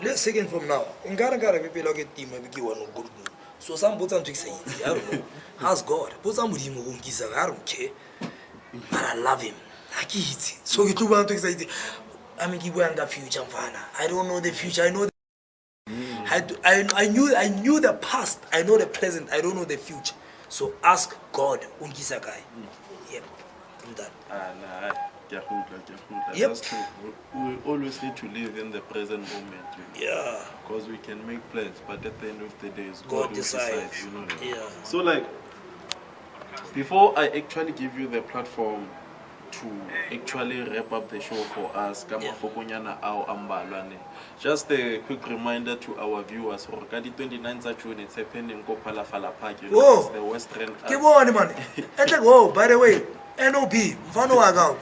Let's second from now. In Ghana, people look at team and give one good. So some put on to say, I don't know. Ask God. Put some with him who gives I don't care. But I love him. I get it. So you two want to say, I mean, you want the future, I don't know the future. I know. I knew the past. I know the present. I don't know the future. So ask God. Ungisakai. Yep. I'm done. Yep. That's true. We always need to live in the present moment. You know? Yeah. Because we can make plans, but at the end of the day, it's God who decides. You know. Yeah. So, like, before I actually give you the platform to actually wrap up the show for us, just a quick reminder to our viewers, for the 29th June, it's happening in Kopalafala Park. You know, it's the Western. Keep on, man. And by the way, NOP, Fano Agao.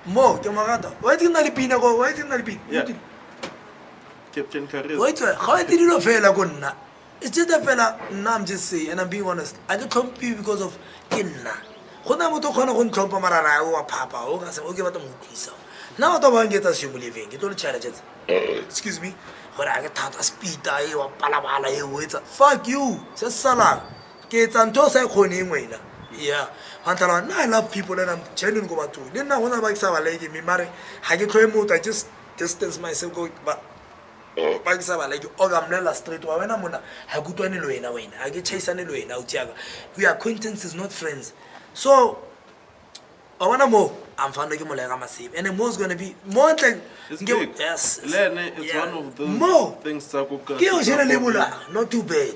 Mo, Kamarata. Why didn't I pin a go? Why didn't I pin? Captain Caris. Wait, how did you know fella gonna? It's just a fella, I'm just saying, and I'm being honest. I don't come because of Kinna. Honamoto Konakon Kompamara or Papa, or give it a Mukisa. Now the one get us you believing, it all challenges. Excuse me, when I get Tata speed, I or Palabala, wait. Fuck you, just Salah. Get Antosa Koningwena. Yeah, I love people and I'm genuine go to. Then I want to buy Sava lady, me marry. I get to remote, I just distance myself going, but buy Sava like Ogamnella straight to Avenamuna. I go to any way now. I get chase any way now. We are acquaintances, not friends. So, I want to move. I'm finding him like I'm a save. And the more's going to be more than. Yes. It's one of those things that not too bad.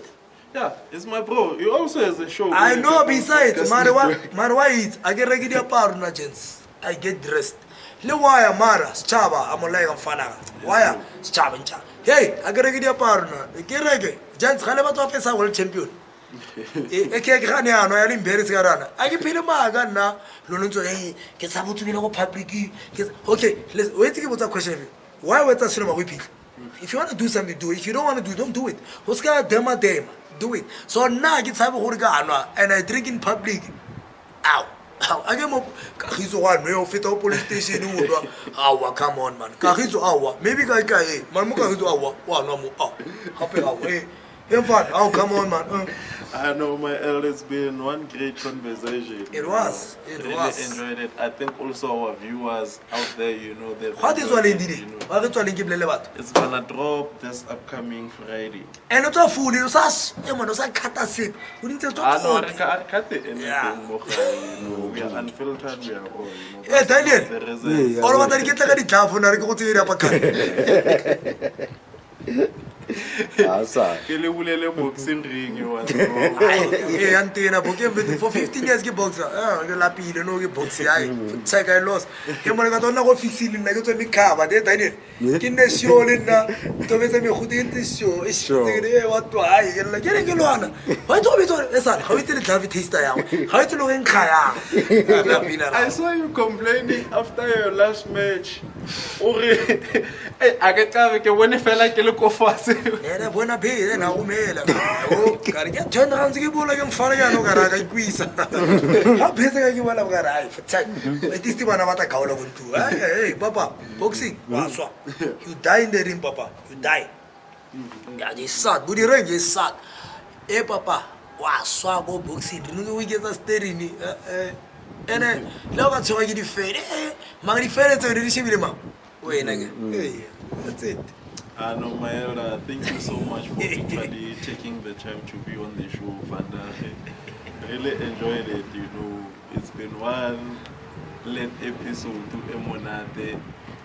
Yeah, it's my bro. You also has a show. I know, besides, Marwa is, I get regular power agents. I get dressed. Lewaya Mara, Chaba, I'm like a fana. Why? Chabancha. Hey, I get regular power. Get reggae. Gents, Hanabato Pesa world champion. e ke ga ne ano ya le embarrass ka rana a ke phele maaka nna lo ntse ke sa botse bile go public okay wait ke botsa question why wetsa selo ma go iphitlha if you want to do something do it if you don't want to do it don't do it o ska dema do it so nna ke tshabe gore ka anwa and I drink in public ow I get more Kahizo one, me of it or police station. Awa, come on, man. Kahizo awa, maybe guy, man, Kahizo awa, one no more. Happy away. In fact, oh, come on, man. I know my elder, it's been one great conversation. It was. Really enjoyed it. I think also our viewers out there, you know, what is what they did? What is what they give? It's gonna drop this upcoming Friday. And it's a fool. You say, "You man, you cut us in." We need to talk. No, I cut it. Yeah. We are unfiltered. We are raw. Hey, Daniel. All what I get like a telephone, I go to you up a boxing ring for 15 years ke boxer ke lapile no ke boxi ai check I lost ke mo ga tona go fisile nna ke tsone cover de Daniel ke ne show le nna to be se me go tente show e shitse what ai ke la ke lwana wa to be to esa ga itse le David taster ya ga itse lo gen khaya I saw you complaining after your last match ore a ke tlabe ke bone fela ke le kofase ene bona be ena o mela o ka re ke tshwana ga ntse ke bola ke mfana ya no ka ra ka ikwisa ha phetse ka ke bola ka ra ai fetsa it is bana ba ta kaola go ntu hey papa boxing waswa you die in the ring papa you die ya di sad budi ring is sad papa waswa go boxing re no we get a steering ene lo ka tsoga ke di fere ma di fere tse re di shebile ma wena ke hey that's it. I know, my elder, thank you so much for literally taking the time to be on the show, and really enjoyed it, you know. It's been one late episode to Emonate.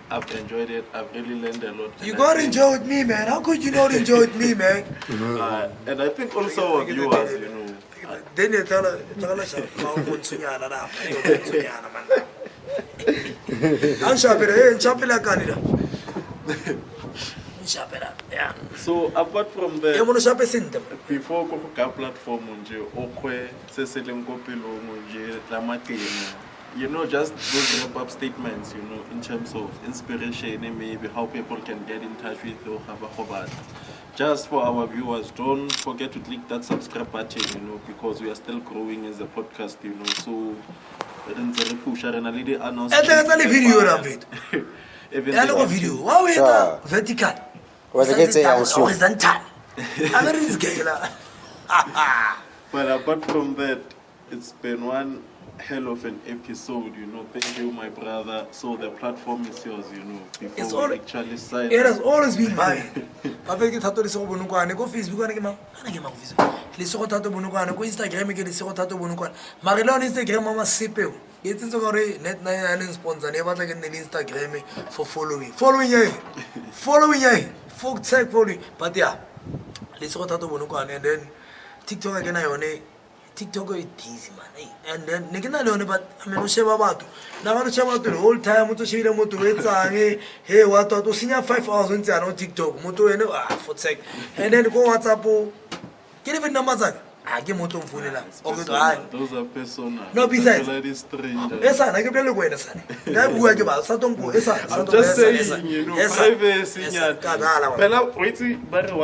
I've enjoyed it. I've really learned a lot. You got to enjoy with me, man. How could you not enjoy with me, man? And I think also our viewers, you know. Then you tell her, yeah. So apart from that, before Coca platform you know, just those wrap-up statements, you know, in terms of inspiration and maybe how people can get in touch with you. Just for our viewers, don't forget to click that subscribe button, you know, because we are still growing as a podcast, you know. So video. Wow, vertical. Horizontal. But apart from that, it's been one hell of an episode, you know. Thank you, my brother. So the platform is yours, you know. Before we actually sign. It has always been mine. Lesego Thato go Facebook Lesego Thato Bonokaone go Instagram ke Lesego Thato Bonokaone mare le on Instagram mama sepeo e tsentse gore net na ya le sponsor ne batla ke nne le Instagram for following folk tag following but yeah Lesego Thato Bonokaone and then TikTok again yone TikTok is busy man and then nekina le one but I mean o sheba batho na ba sheba batho the whole time motho shebile motho etsang hey what to sinya 5 hours ntse ana TikTok motho ene for tag and then go WhatsApp ke le numbers aka ke motho mfonela those are personal no besides strangers esa na ke bele go ena sana ga bua ke ba sa tompo esa I'm just saying, you know, privacy nyana wait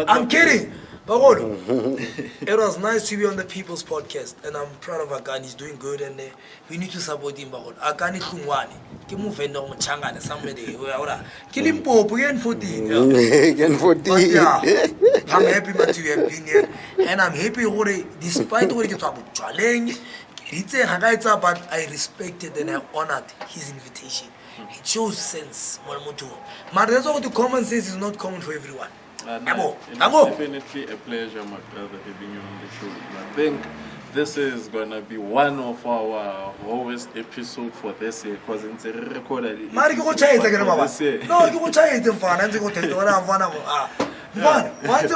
I'm kidding. It was nice to be on the People's Podcast, and I'm proud of Akani. He's doing good, and we need to support him. Akani Kungwani, Kimu Vendo Changa, somebody, kill him Pope again 14. I'm happy that you have been here, and I'm happy despite what you talk about challenge. But I respected and I honored his invitation. It shows sense. But that's all the common sense is not common for everyone. It's definitely a pleasure, my brother, having you on the show. I think this is gonna be one of our lowest episodes for this year because it's recorded. What's a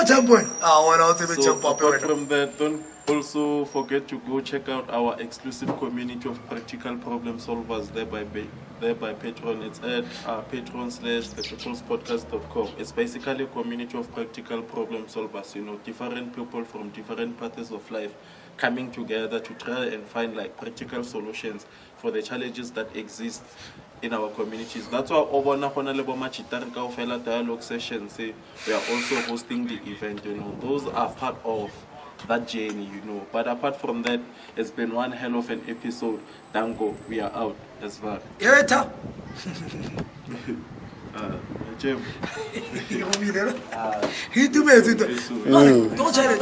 jump point? When I was a So jump up. apart from that, don't also forget to go check out our exclusive community of practical problem solvers there by Patreon. It's at patreon.com/thepeoplespodcast.com. It's basically a community of practical problem solvers, different people from different parts of life coming together to try and find like practical solutions for the challenges that exist in our communities. That's why over dialogue sessions, we are also hosting the event. Those are part of that journey, But apart from that, it's been one hell of an episode. Dango, we are out as well. Yeah, Jim. He do me. Don't try it.